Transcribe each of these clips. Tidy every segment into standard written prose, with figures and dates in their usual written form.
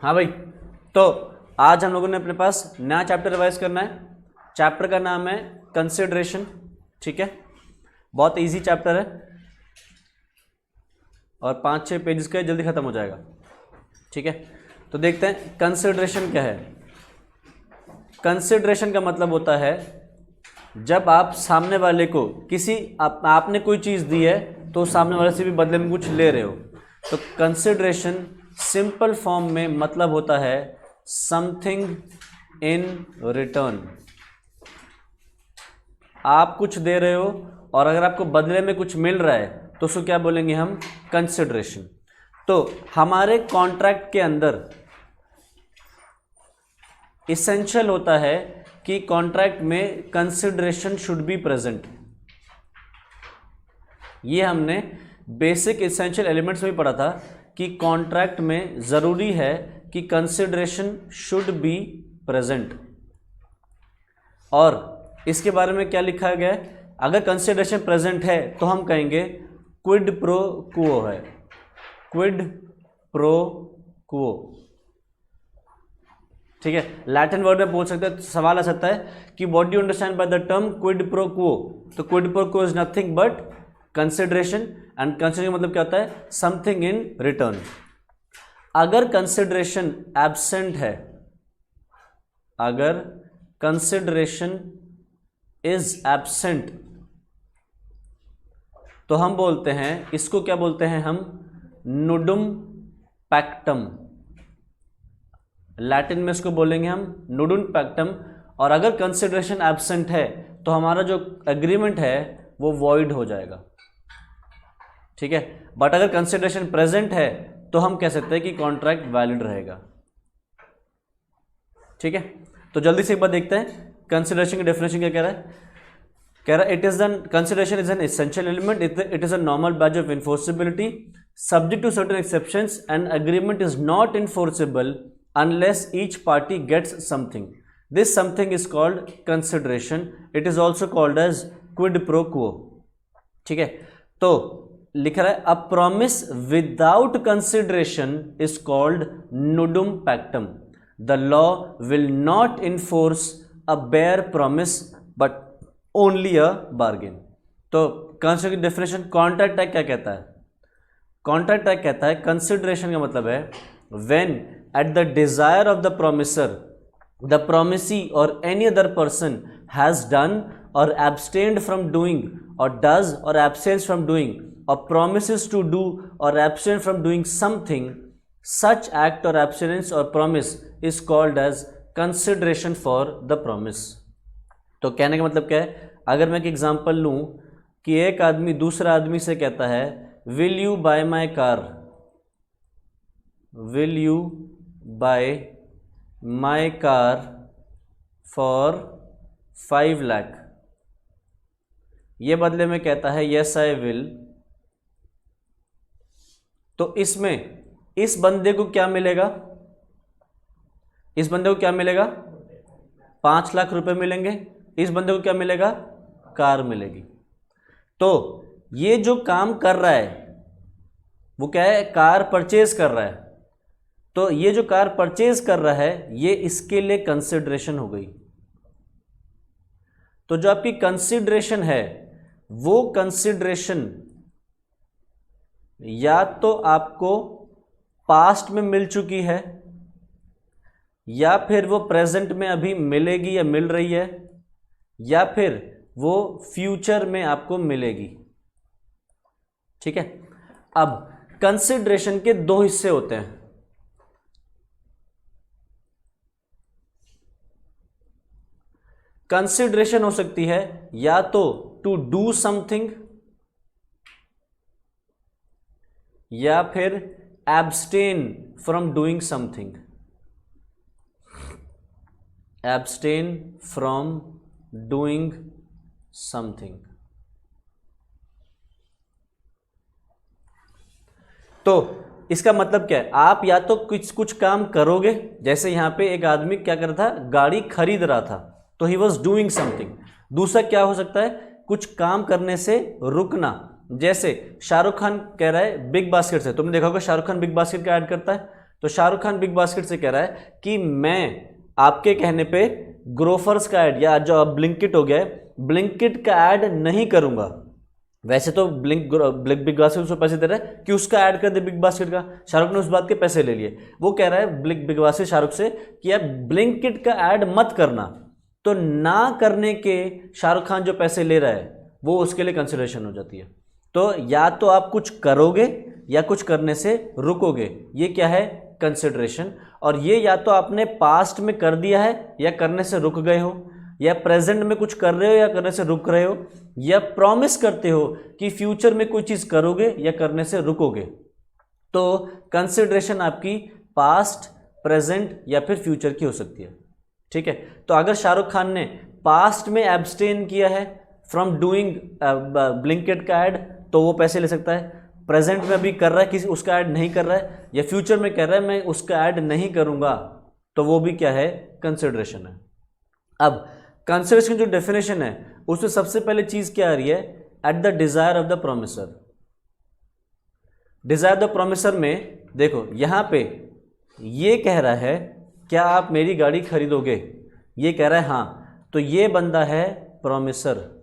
हाँ भाई, तो आज हम लोगों ने अपने पास नया चैप्टर रिवाइज करना है। चैप्टर का नाम है कंसिडरेशन। ठीक है, बहुत इजी चैप्टर है और 5-6 पेजेस का, जल्दी खत्म हो जाएगा। ठीक है, तो देखते हैं कंसिडरेशन क्या है। कंसिडरेशन का मतलब होता है जब आप सामने वाले को आपने कोई चीज़ दी है तो सामने वाले से भी बदले में कुछ ले रहे हो। तो कंसिडरेशन सिंपल फॉर्म में मतलब होता है समथिंग इन रिटर्न। आप कुछ दे रहे हो और अगर आपको बदले में कुछ मिल रहा है तो उसको क्या बोलेंगे हम? कंसिडरेशन। तो हमारे कॉन्ट्रैक्ट के अंदर इसेंशियल होता है कि कॉन्ट्रैक्ट में कंसिडरेशन शुड बी प्रेजेंट। ये हमने बेसिक इसेंशियल एलिमेंट्स में पढ़ा था कि कॉन्ट्रैक्ट में ज़रूरी है कि कंसिडरेशन शुड बी प्रेजेंट। और इसके बारे में क्या लिखा गया है? अगर कंसिडरेशन प्रेजेंट है तो हम कहेंगे क्विड प्रो क्वो है। क्विड प्रो क्वो, ठीक है। लैटिन वर्ड में बोल सकते हैं, सवाल आ सकता है कि what do you understand by the term quid pro quo? तो quid pro quo is nothing but consideration, and consideration मतलब क्या होता है? Something in return. अगर कंसिडरेशन एब्सेंट है, अगर कंसिडरेशन इज एब्सेंट, तो हम बोलते हैं, इसको क्या बोलते हैं हम? नुडुम पैक्टम। लैटिन में इसको बोलेंगे हम नुडुम पैक्टम। और अगर कंसिडरेशन एब्सेंट है तो हमारा जो एग्रीमेंट है वो वॉइड हो जाएगा। ठीक है, बट अगर कंसिडरेशन प्रेजेंट है तो हम कह सकते हैं कि कॉन्ट्रैक्ट वैलिड रहेगा। ठीक है, तो जल्दी से एक बार देखते हैं कंसिडरेशन की डेफिनेशन क्या कह रहा है। कह रहा है it is an consideration is an essential element, it is a normal badge of enforceability subject to certain exceptions, and agreement is not enforceable unless each party gets something. This something is called consideration. It is also called as quid pro quo. ठीक है, तो लिख रहा है a promise without consideration is called nudum pactum. The law will not enforce a bare promise but only a bargain. तो consideration की definition contract act क्या कहता है? कॉन्ट्रैक्ट एक्ट कहता है कंसिडरेशन का मतलब है when at the desire of the promisor, the promisee or any other person has done or abstained from doing, or does or abstains from doing, or promises to do or abstain from doing something, such act or abstinence or promise is called as consideration for the promise. तो कहने का मतलब क्या है? अगर मैं एक example लूं कि एक आदमी दूसरा आदमी से कहता है will you buy my car, will you buy my car for 5 lakh. ये बदले में कहता है yes I will। तो इसमें इस बंदे को क्या मिलेगा? इस बंदे को क्या मिलेगा? 5 लाख रुपए मिलेंगे। इस बंदे को क्या मिलेगा? कार मिलेगी। तो ये जो काम कर रहा है वो क्या है? कार परचेज कर रहा है। तो ये जो कार परचेज कर रहा है ये इसके लिए कंसिडरेशन हो गई। तो जो आपकी कंसिडरेशन है वो कंसिडरेशन या तो आपको पास्ट में मिल चुकी है, या फिर वो प्रेजेंट में अभी मिलेगी या मिल रही है, या फिर वो फ्यूचर में आपको मिलेगी। ठीक है, अब कंसिडरेशन के 2 हिस्से होते हैं। कंसिडरेशन हो सकती है या तो टू डू समथिंग, या फिर abstain from doing something. Abstain from doing something. तो इसका मतलब क्या है? आप या तो कुछ काम करोगे, जैसे यहां पे एक आदमी क्या कर रहा था? गाड़ी खरीद रहा था, तो ही वॉज डूइंग समथिंग। दूसरा क्या हो सकता है? कुछ काम करने से रुकना, जैसे शाहरुख खान कह रहा है बिग बास्केट से। तुमने देखा होगा शाहरुख खान बिग बास्केट का ऐड करता है, तो शाहरुख खान बिग बास्केट से कह रहा है कि मैं आपके कहने पे ग्रोफर्स का ऐड या जो अब ब्लिंकिट हो गया है, ब्लिंकिट का ऐड नहीं करूंगा। वैसे तो बिग बास्केट उसको पैसे दे रहा है कि उसका ऐड कर दे बिग बास्केट का, शाहरुख ने उस बात के पैसे ले लिए। वो कह रहा है बिग बास्केट शाहरुख से कि यार ब्लिंकिट का ऐड मत करना। तो ना करने के शाहरुख खान जो पैसे ले रहा है वो उसके लिए कंसिडरेशन हो जाती है। तो या तो आप कुछ करोगे या कुछ करने से रुकोगे, ये क्या है, कंसिडरेशन। और ये या तो आपने पास्ट में कर दिया है या करने से रुक गए हो, या प्रेजेंट में कुछ कर रहे हो या करने से रुक रहे हो, या प्रॉमिस करते हो कि फ्यूचर में कोई चीज़ करोगे या करने से रुकोगे। तो कंसिडरेशन आपकी पास्ट, प्रेजेंट या फिर फ्यूचर की हो सकती है। ठीक है, तो अगर शाहरुख खान ने पास्ट में एब्सटेन किया है फ्रॉम डूइंग ब्लिंकिट का ऐड तो वो पैसे ले सकता है। प्रेजेंट में अभी कर रहा है किसी उसका ऐड नहीं कर रहा है, या फ्यूचर में कह रहा है मैं उसका ऐड नहीं करूंगा, तो वो भी क्या है, कंसिडरेशन है। अब कंसिडरेशन जो डेफिनेशन है उसमें सबसे पहले चीज क्या आ रही है, at the desire of the promisor. Dzire the promisor में देखो यहां पे ये कह रहा है क्या आप मेरी गाड़ी खरीदोगे, ये कह रहा है हाँ, तो ये बंदा है प्रोमिसर।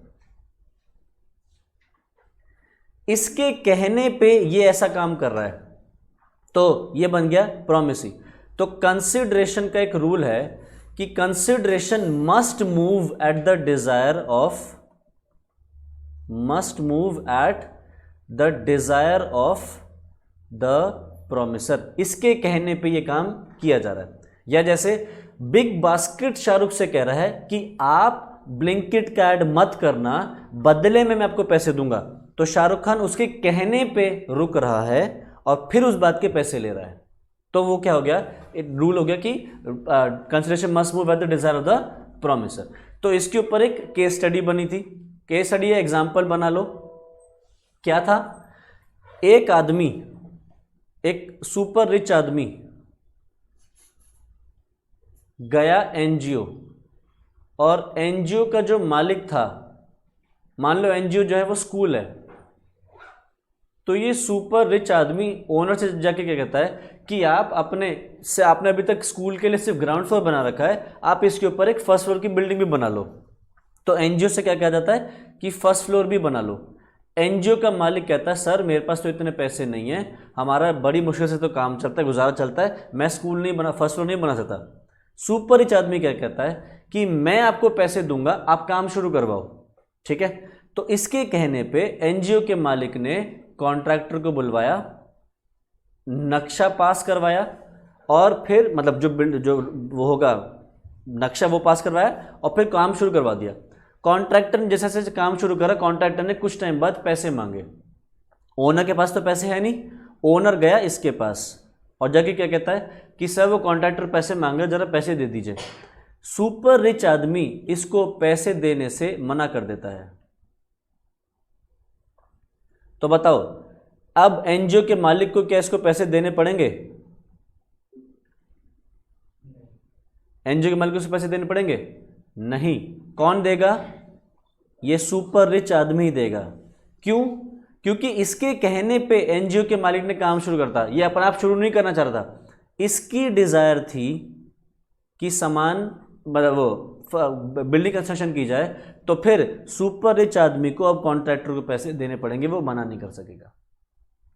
इसके कहने पे ये ऐसा काम कर रहा है तो ये बन गया प्रोमिसी। तो कंसिडरेशन का एक रूल है कि consideration must move at the desire of, must move at the desire of the promisor. इसके कहने पे ये काम किया जा रहा है। या जैसे बिग बास्केट शाहरुख से कह रहा है कि आप ब्लिंकिट का ऐड मत करना, बदले में मैं आपको पैसे दूंगा, तो शाहरुख खान उसके कहने पे रुक रहा है और फिर उस बात के पैसे ले रहा है। तो वो क्या हो गया, एक रूल हो गया कि consideration must move at the desire of the promisor. तो इसके ऊपर एक केस स्टडी बनी थी। केस स्टडी या एग्जाम्पल बना लो। क्या था, एक आदमी, एक सुपर रिच आदमी गया एनजीओ, और एनजीओ का जो मालिक था, मान लो एनजीओ जो है वो स्कूल है, तो ये सुपर रिच आदमी ओनर से जाके क्या कहता है कि आप आपने अभी तक स्कूल के लिए सिर्फ ग्राउंड फ्लोर बना रखा है, आप इसके ऊपर एक फर्स्ट फ्लोर की बिल्डिंग भी बना लो। तो एनजीओ से क्या कहा जाता है कि फर्स्ट फ्लोर भी बना लो। एनजीओ का मालिक कहता है सर मेरे पास तो इतने पैसे नहीं है, हमारा बड़ी मुश्किल से तो काम चलता है, गुजारा चलता है, मैं स्कूल नहीं बना, फर्स्ट फ्लोर नहीं बना सकता। सुपर रिच आदमी क्या कहता है कि मैं आपको पैसे दूंगा, आप काम शुरू करवाओ। ठीक है, तो इसके कहने पे एनजीओ के मालिक ने कॉन्ट्रैक्टर को बुलवाया, नक्शा पास करवाया, और फिर मतलब जो वो होगा नक्शा वो पास करवाया और फिर काम शुरू करवा दिया। कॉन्ट्रैक्टर ने जैसे जैसे काम शुरू करा, कॉन्ट्रैक्टर ने कुछ टाइम बाद पैसे मांगे। ओनर के पास तो पैसे है नहीं, ओनर गया इसके पास और जाके क्या कहता है कि सर वो कॉन्ट्रैक्टर पैसे मांग रहे, जरा पैसे दे दीजिए। सुपर रिच आदमी इसको पैसे देने से मना कर देता है। तो बताओ अब एनजीओ के मालिक को क्या इसको पैसे देने पड़ेंगे? एनजीओ के मालिक को पैसे देने पड़ेंगे? नहीं। कौन देगा? ये सुपर रिच आदमी ही देगा। क्यों? क्योंकि इसके कहने पे एनजीओ के मालिक ने काम शुरू करता, ये अपना आप शुरू नहीं करना चाह रहा था। इसकी डिजायर थी कि सामान मतलब वो बिल्डिंग कंस्ट्रक्शन की जाए, तो फिर सुपर रिच आदमी को अब कॉन्ट्रैक्टर को पैसे देने पड़ेंगे, वो मना नहीं कर सकेगा।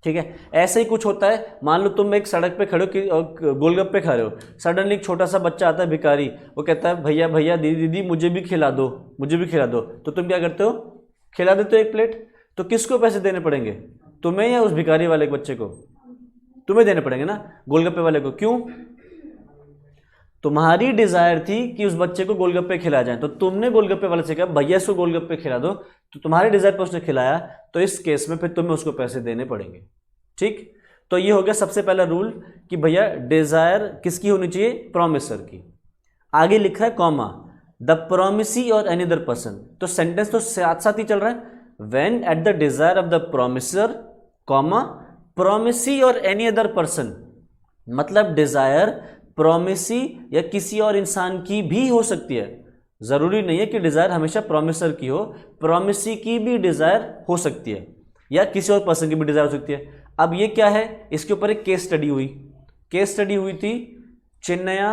ठीक है, ऐसे ही कुछ होता है। मान लो तुम एक सड़क पे खड़े हो, गोलगप्पे खा रहे हो, सडनली एक छोटा सा बच्चा आता है भिखारी, वो कहता है भैया भैया दीदी दीदी मुझे भी खिला दो, मुझे भी खिला दो। तो तुम क्या करते हो? खिला देते हो एक प्लेट। तो किसको पैसे देने पड़ेंगे? तुम्हें या उस भिखारी वाले बच्चे को? तुम्हें देने पड़ेंगे ना, गोलगप्पे वाले को। क्यों? तुम्हारी डिजायर थी कि उस बच्चे को गोलगप्पे खिला जाए, तो तुमने गोलगप्पे वाले से कहा भैया इसको गोलगप्पे खिला दो, तो तुम्हारी डिजायर पर उसने खिलाया, तो इस केस में फिर तुम्हें उसको पैसे देने पड़ेंगे। ठीक, तो ये हो गया सबसे पहला रूल कि भैया डिजायर किसकी होनी चाहिए? प्रोमिसर की। आगे लिखा है कॉमा, द प्रोमिसी और एनी अदर पर्सन। तो सेंटेंस तो साथ साथ ही चल रहा है। When at the desire of the promisor comma promisee और एनी अदर पर्सन, मतलब डिजायर प्रोमिसी या किसी और इंसान की भी हो सकती है। जरूरी नहीं है कि डिजायर हमेशा प्रोमिसर की हो, प्रोमिसी की भी डिजायर हो सकती है या किसी और पर्सन की भी डिजायर हो सकती है। अब ये क्या है? इसके ऊपर एक केस स्टडी हुई। केस स्टडी हुई थी चिन्नया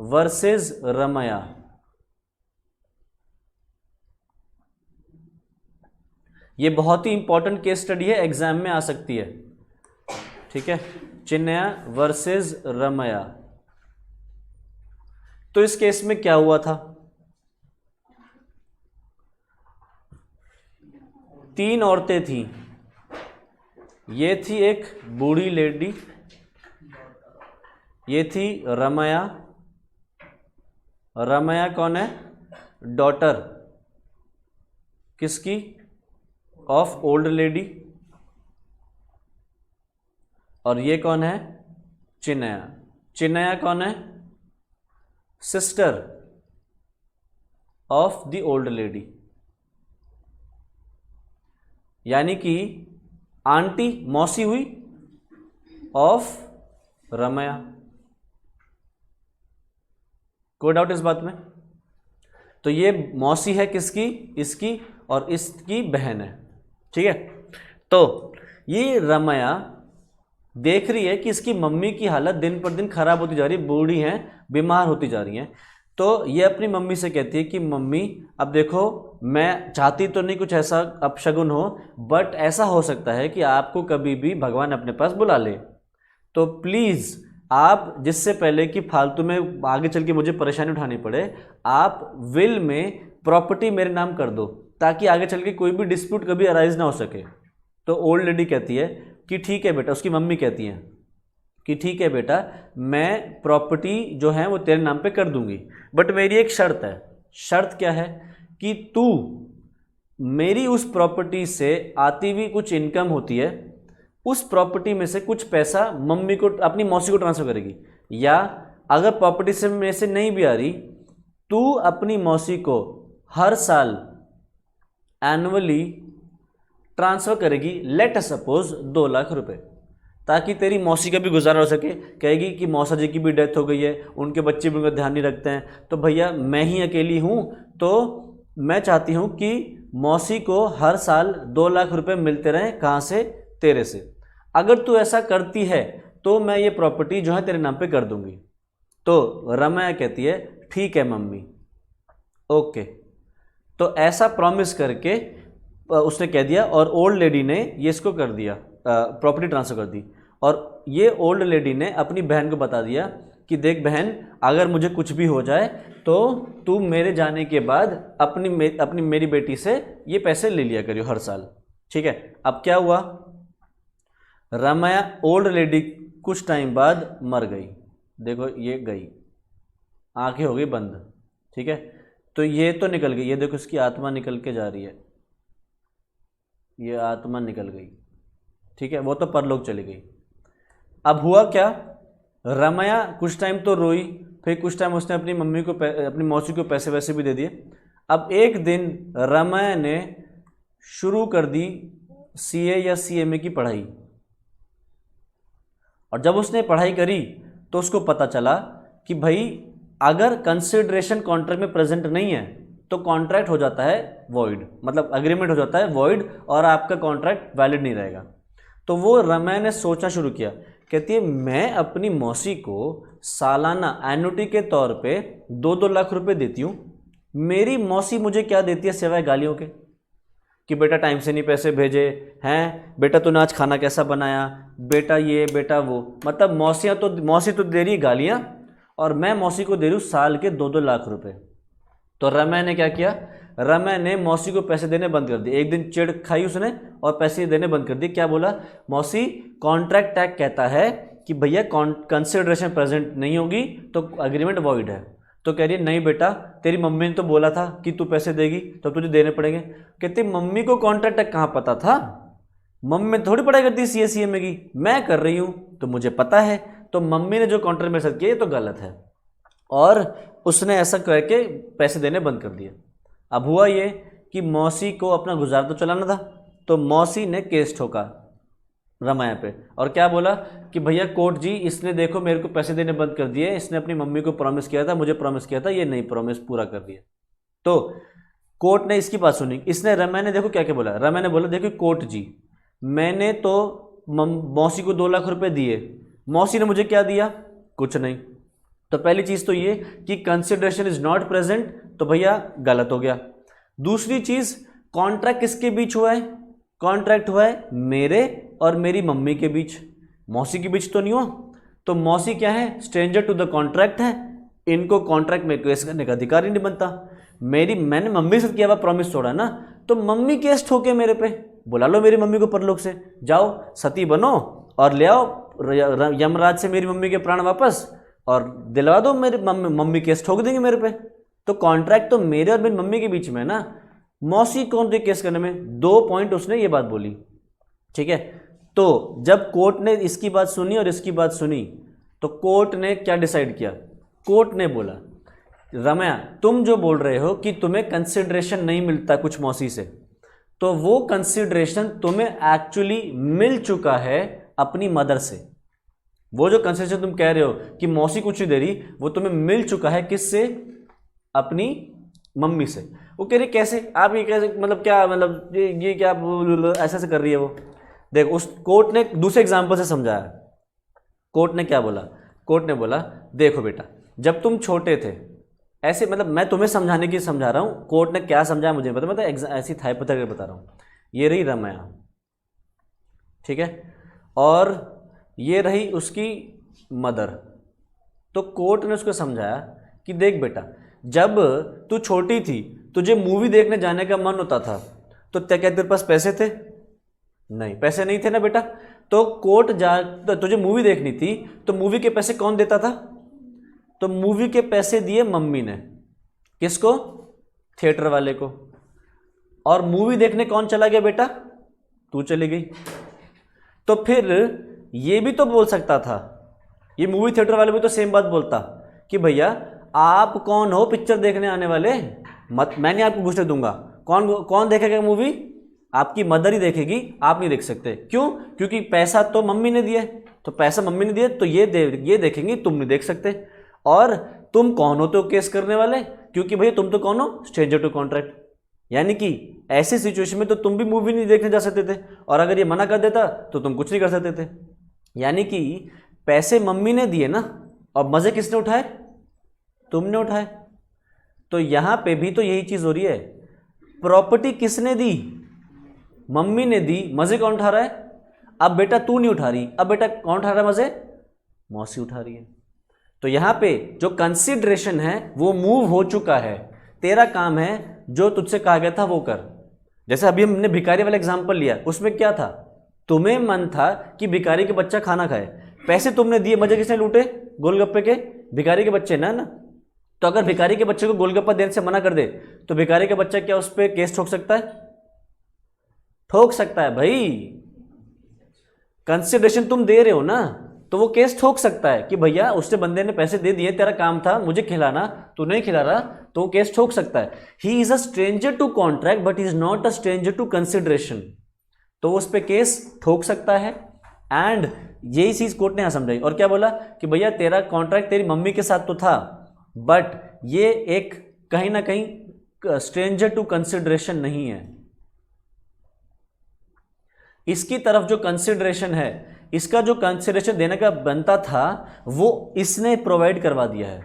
वर्सेस रमया। ये बहुत ही इंपॉर्टेंट केस स्टडी है, एग्जाम में आ सकती है, ठीक है, चिन्नया वर्सेस रमया। तो इस केस में क्या हुआ था, 3 औरतें थी, ये थी एक बूढ़ी लेडी, ये थी रमया। रमया कौन है, डॉटर किसकी, ऑफ ओल्ड लेडी। और ये कौन है, चिन्नया। चिन्नया कौन है, sister of the old lady, यानी कि आंटी, मौसी हुई ऑफ रमया। कोई डाउट इस बात में? तो ये मौसी है किसकी, इसकी, और इसकी बहन है, ठीक है। तो ये रमया देख रही है कि इसकी मम्मी की हालत दिन पर दिन खराब होती जा रही है, बूढ़ी हैं, बीमार होती जा रही हैं। तो ये अपनी मम्मी से कहती है कि मम्मी अब देखो, मैं चाहती तो नहीं कुछ ऐसा अपशगुन हो, बट ऐसा हो सकता है कि आपको कभी भी भगवान अपने पास बुला ले, तो प्लीज़ आप, जिससे पहले कि फालतू में आगे चल के मुझे परेशानी उठानी पड़े, आप विल में प्रॉपर्टी मेरे नाम कर दो, ताकि आगे चल के कोई भी डिस्प्यूट कभी अराइज ना हो सके। तो ओल्ड लेडी कहती है कि ठीक है बेटा, उसकी मम्मी कहती हैं कि ठीक है बेटा, मैं प्रॉपर्टी जो है वो तेरे नाम पे कर दूंगी, बट मेरी एक शर्त है। शर्त क्या है कि तू मेरी उस प्रॉपर्टी से आती हुई कुछ इनकम होती है, उस प्रॉपर्टी में से कुछ पैसा मम्मी को, अपनी मौसी को ट्रांसफर करेगी, या अगर प्रॉपर्टी से में से नहीं भी आ रही, तू अपनी मौसी को हर साल एनुअली ट्रांसफर करेगी, लेट सपोज 2 लाख रुपए, ताकि तेरी मौसी का भी गुजारा हो सके। कहेगी कि मौसा जी की भी डेथ हो गई है, उनके बच्चे भी उनका ध्यान नहीं रखते हैं, तो भैया मैं ही अकेली हूँ, तो मैं चाहती हूँ कि मौसी को हर साल 2 लाख रुपए मिलते रहें। कहाँ से, तेरे से। अगर तू ऐसा करती है तो मैं ये प्रॉपर्टी जो है तेरे नाम पे कर दूंगी। तो रमया कहती है ठीक है मम्मी, ओके। तो ऐसा प्रॉमिस करके उसने कह दिया, और ओल्ड लेडी ने ये इसको कर दिया, प्रॉपर्टी ट्रांसफर कर दी। और ये ओल्ड लेडी ने अपनी बहन को बता दिया कि देख बहन, अगर मुझे कुछ भी हो जाए तो तू मेरे जाने के बाद अपनी मेरी बेटी से ये पैसे ले लिया करियो हर साल, ठीक है। अब क्या हुआ, रमया ओल्ड लेडी कुछ टाइम बाद मर गई। देखो ये गई, आंखें हो गई बंद, ठीक है। तो ये तो निकल गई, ये देखो इसकी आत्मा निकल के जा रही है, ये आत्मा निकल गई, ठीक है, वो तो परलोक चली गई। अब हुआ क्या, रमया कुछ टाइम तो रोई, फिर कुछ टाइम उसने अपनी मम्मी को, अपनी मौसी को पैसे वैसे भी दे दिए। अब एक दिन रमया ने शुरू कर दी सीए या सीएमए की पढ़ाई, और जब उसने पढ़ाई करी तो उसको पता चला कि भाई अगर कंसिडरेशन कॉन्ट्रैक्ट में प्रेजेंट नहीं है तो कॉन्ट्रैक्ट हो जाता है वॉइड, मतलब अग्रीमेंट हो जाता है वॉइड, और आपका कॉन्ट्रैक्ट वैलिड नहीं रहेगा। तो वो रमया ने सोचना शुरू किया, कहती है मैं अपनी मौसी को सालाना एन्युटी के तौर पे 2-2 लाख रुपए देती हूँ, मेरी मौसी मुझे क्या देती है सिवाय गालियों के, कि बेटा टाइम से नहीं पैसे भेजे हैं, बेटा तूने आज खाना कैसा बनाया, बेटा ये बेटा वो, मतलब मौसी तो दे रही है गालियाँ, और मैं मौसी को दे रही हूँ साल के 2-2 लाख रुपए। तो रमया ने क्या किया, रमया ने मौसी को पैसे देने बंद कर दिए। एक दिन चिढ़ खाई उसने और पैसे देने बंद कर दिए। क्या बोला, मौसी कॉन्ट्रैक्ट टैग कहता है कि भैया कंसिडरेशन प्रेजेंट नहीं होगी तो अग्रीमेंट वॉइड है। तो कह रही है नहीं बेटा, तेरी मम्मी ने तो बोला था कि तू पैसे देगी तो तुझे देने पड़ेंगे। कहती मम्मी को कॉन्ट्रैक्ट टैग कहाँ पता था, मम्मी थोड़ी पढ़ाई करती सी ए सी एम की, मैं कर रही हूँ तो मुझे पता है। तो मम्मी ने जो कॉन्ट्रैक्ट मेरे साथ किया ये तो गलत है, और उसने ऐसा करके पैसे देने बंद कर दिए। अब हुआ ये कि मौसी को अपना गुजारा तो चलाना था, तो मौसी ने केस ठोका रमया पे, और क्या बोला कि भैया कोर्ट जी, इसने देखो मेरे को पैसे देने बंद कर दिए, इसने अपनी मम्मी को प्रॉमिस किया था, मुझे प्रॉमिस किया था, ये नहीं प्रॉमिस पूरा कर दिया। तो कोर्ट ने इसकी बात सुनी। इसने रमया ने देखो क्या क्या बोला, रमया ने बोला देखो कोर्ट जी, मैंने तो मौसी को 2 लाख रुपए दिए, मौसी ने मुझे क्या दिया, कुछ नहीं। तो पहली चीज तो ये कि कंसिडरेशन इज नॉट प्रेजेंट, तो भैया गलत हो गया। दूसरी चीज, कॉन्ट्रैक्ट किसके बीच हुआ है, कॉन्ट्रैक्ट हुआ है मेरे और मेरी मम्मी के बीच, मौसी के बीच तो नहीं हुआ। तो मौसी क्या है, स्ट्रेंजर टू द कॉन्ट्रैक्ट है, इनको कॉन्ट्रैक्ट में केस करने का अधिकार ही नहीं बनता। मैंने मम्मी से किया हुआ प्रॉमिस तोड़ा ना, तो मम्मी केस ठोके मेरे पे, बुला लो मेरी मम्मी को परलोक से, जाओ सती बनो और ले आओ यमराज से मेरी मम्मी के प्राण वापस और दिलवा दो, मेरे मम्मी केस ठोक देंगे मेरे पे। तो कॉन्ट्रैक्ट तो मेरे और मेरी मम्मी के बीच में है ना, मौसी कौन थी केस करने में, 2 पॉइंट उसने ये बात बोली, ठीक है। तो जब कोर्ट ने इसकी बात सुनी और इसकी बात सुनी, तो कोर्ट ने क्या डिसाइड किया, कोर्ट ने बोला रम्या तुम जो बोल रहे हो कि तुम्हें कंसिडरेशन नहीं मिलता कुछ मौसी से, तो वो कंसिडरेशन तुम्हें एक्चुअली मिल चुका है अपनी मदर से। वो जो कंसिडरेशन तुम कह रहे हो कि मौसी कुछ नहीं दे रही, वो तुम्हें मिल चुका है किससे, अपनी मम्मी से। वो कह रही कैसे, आप ये कैसे, मतलब क्या, मतलब ये क्या ऐसा से कर रही है वो। देख उस कोर्ट ने दूसरे एग्जाम्पल से समझाया। कोर्ट ने क्या बोला, कोर्ट ने बोला देखो बेटा जब तुम छोटे थे, ऐसे मतलब मैं तुम्हें समझाने की समझा रहा हूँ, कोर्ट ने क्या समझाया मुझे पता, मतलब ऐसी हाइपोथेटिकल बता रहा हूँ। ये रही रम्या, ठीक है, और ये रही उसकी मदर। तो कोर्ट ने उसको समझाया कि देख बेटा जब तू छोटी थी तुझे मूवी देखने जाने का मन होता था, तो क्या तेरे पास पैसे थे, नहीं पैसे नहीं थे ना बेटा। तो कोर्ट तो तुझे मूवी देखनी थी, तो मूवी के पैसे कौन देता था, तो मूवी के पैसे दिए मम्मी ने, किसको, थिएटर वाले को। और मूवी देखने कौन चला गया बेटा, तू चली गई। तो फिर ये भी तो बोल सकता था, ये मूवी थिएटर वाले भी तो सेम बात बोलता कि भैया आप कौन हो पिक्चर देखने आने वाले, मत मैंने आपको घुसने दूंगा, कौन देखेगा मूवी, आपकी मदर ही देखेगी, आप नहीं देख सकते। क्यों, क्योंकि पैसा तो मम्मी ने दिया, तो पैसा मम्मी ने दिया तो ये देखेंगी, तुम नहीं देख सकते। और तुम कौन होते हो केस करने वाले, क्योंकि भैया तुम तो कौन हो, स्ट्रेंजर टू कॉन्ट्रैक्ट। यानी कि ऐसी सिचुएशन में तो तुम भी मूवी नहीं देखने जा सकते थे, और अगर ये मना कर देता तो तुम कुछ नहीं कर सकते थे। यानी कि पैसे मम्मी ने दिए ना, और मजे किसने उठाए, तुमने उठाए। तो यहां पे भी तो यही चीज हो रही है, प्रॉपर्टी किसने दी, मम्मी ने दी, मजे कौन उठा रहा है, अब बेटा तू नहीं उठा रही, अब बेटा कौन उठा रहा है मजे, मौसी उठा रही है। तो यहां पे जो कंसिडरेशन है वो मूव हो चुका है, तेरा काम है जो तुझसे कहा गया था वो कर। जैसे अभी हमने भिखारी वाला एग्जांपल लिया, उसमें क्या था, तुम्हें मन था कि भिखारी के बच्चा खाना खाए, पैसे तुमने दिए, मजे किसने लूटे, गोलगप्पे के भिखारी के बच्चे ना। तो अगर भिखारी के बच्चे को गोलगप्पा देने से मना कर दे, तो भिखारी का बच्चा क्या उस पर केस ठोक सकता है, ठोक सकता है भाई। कंसिडरेशन तुम दे रहे हो ना, तो वो केस ठोक सकता है कि भैया उसने बंदे ने पैसे दे दिए, तेरा काम था मुझे खिलाना, तू नहीं खिला रहा, तो वो केस ठोक सकता है। He is a stranger to contract but is not a stranger to consideration, तो वो उस पर केस ठोक सकता है। एंड यही चीज कोर्ट ने यहां समझाई, और क्या बोला कि भैया तेरा कॉन्ट्रैक्ट तेरी मम्मी के साथ तो था, बट ये एक कहीं ना कहीं स्ट्रेंजर टू कंसिडरेशन नहीं है। इसकी तरफ जो कंसिडरेशन है, इसका जो कंसिडरेशन देने का बनता था वो इसने प्रोवाइड करवा दिया है।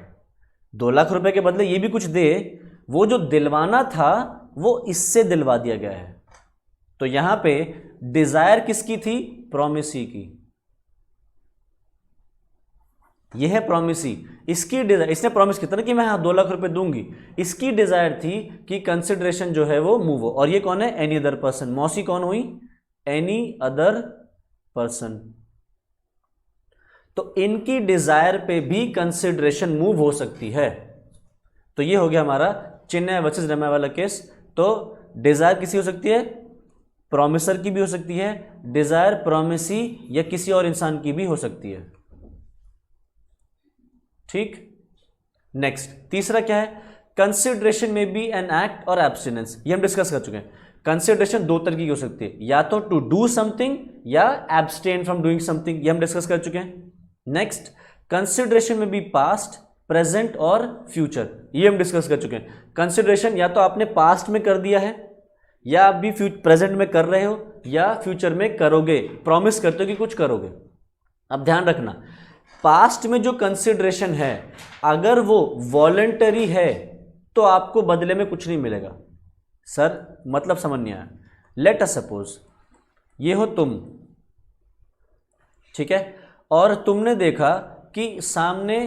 2 लाख रुपए के बदले ये भी कुछ दे, वो जो दिलवाना था वो इससे दिलवा दिया गया है। तो यहां पे डिजायर किसकी थी, प्रॉमिसी की। यह है प्रॉमिसी, इसकी डिजायर, इसने प्रॉमिस किया था ना कि मैं 2 लाख रुपए दूंगी, इसकी डिजायर थी कि कंसिडरेशन जो है वो मूव हो। और ये कौन है, एनी अदर पर्सन, मौसी कौन हुई, एनी अदर पर्सन। तो इनकी डिजायर पे भी कंसिडरेशन मूव हो सकती है। तो ये हो गया हमारा चिन्मय वर्सेस रम्या वाला केस। तो डिजायर किसी हो सकती है, प्रॉमिसर की भी हो सकती है, डिजायर प्रॉमिसी या किसी और इंसान की भी हो सकती है। ठीक, नेक्स्ट तीसरा क्या है, कंसिडरेशन में बी एन एक्ट और एब्स्टिनेंस। ये हम डिस्कस कर चुके हैं। कंसिडरेशन 2 तरीके की हो सकती है, या तो टू डू समथिंग या एब्सटेन फ्रॉम डूइंग समथिंग, ये हम डिस्कस कर चुके हैं। नेक्स्ट, कंसिडरेशन में बी पास्ट, प्रेजेंट और फ्यूचर, ये हम डिस्कस कर चुके हैं। कंसिडरेशन या तो आपने पास्ट में कर दिया है, या आप भी प्रेजेंट में कर रहे हो, या फ्यूचर में करोगे, प्रॉमिस करते हो कि कुछ करोगे। अब ध्यान रखना, पास्ट में जो कंसिडरेशन है अगर वो वॉलंटरी है तो आपको बदले में कुछ नहीं मिलेगा। सर मतलब समझ नहीं आया। लेट अस सपोज ये हो तुम, ठीक है, और तुमने देखा कि सामने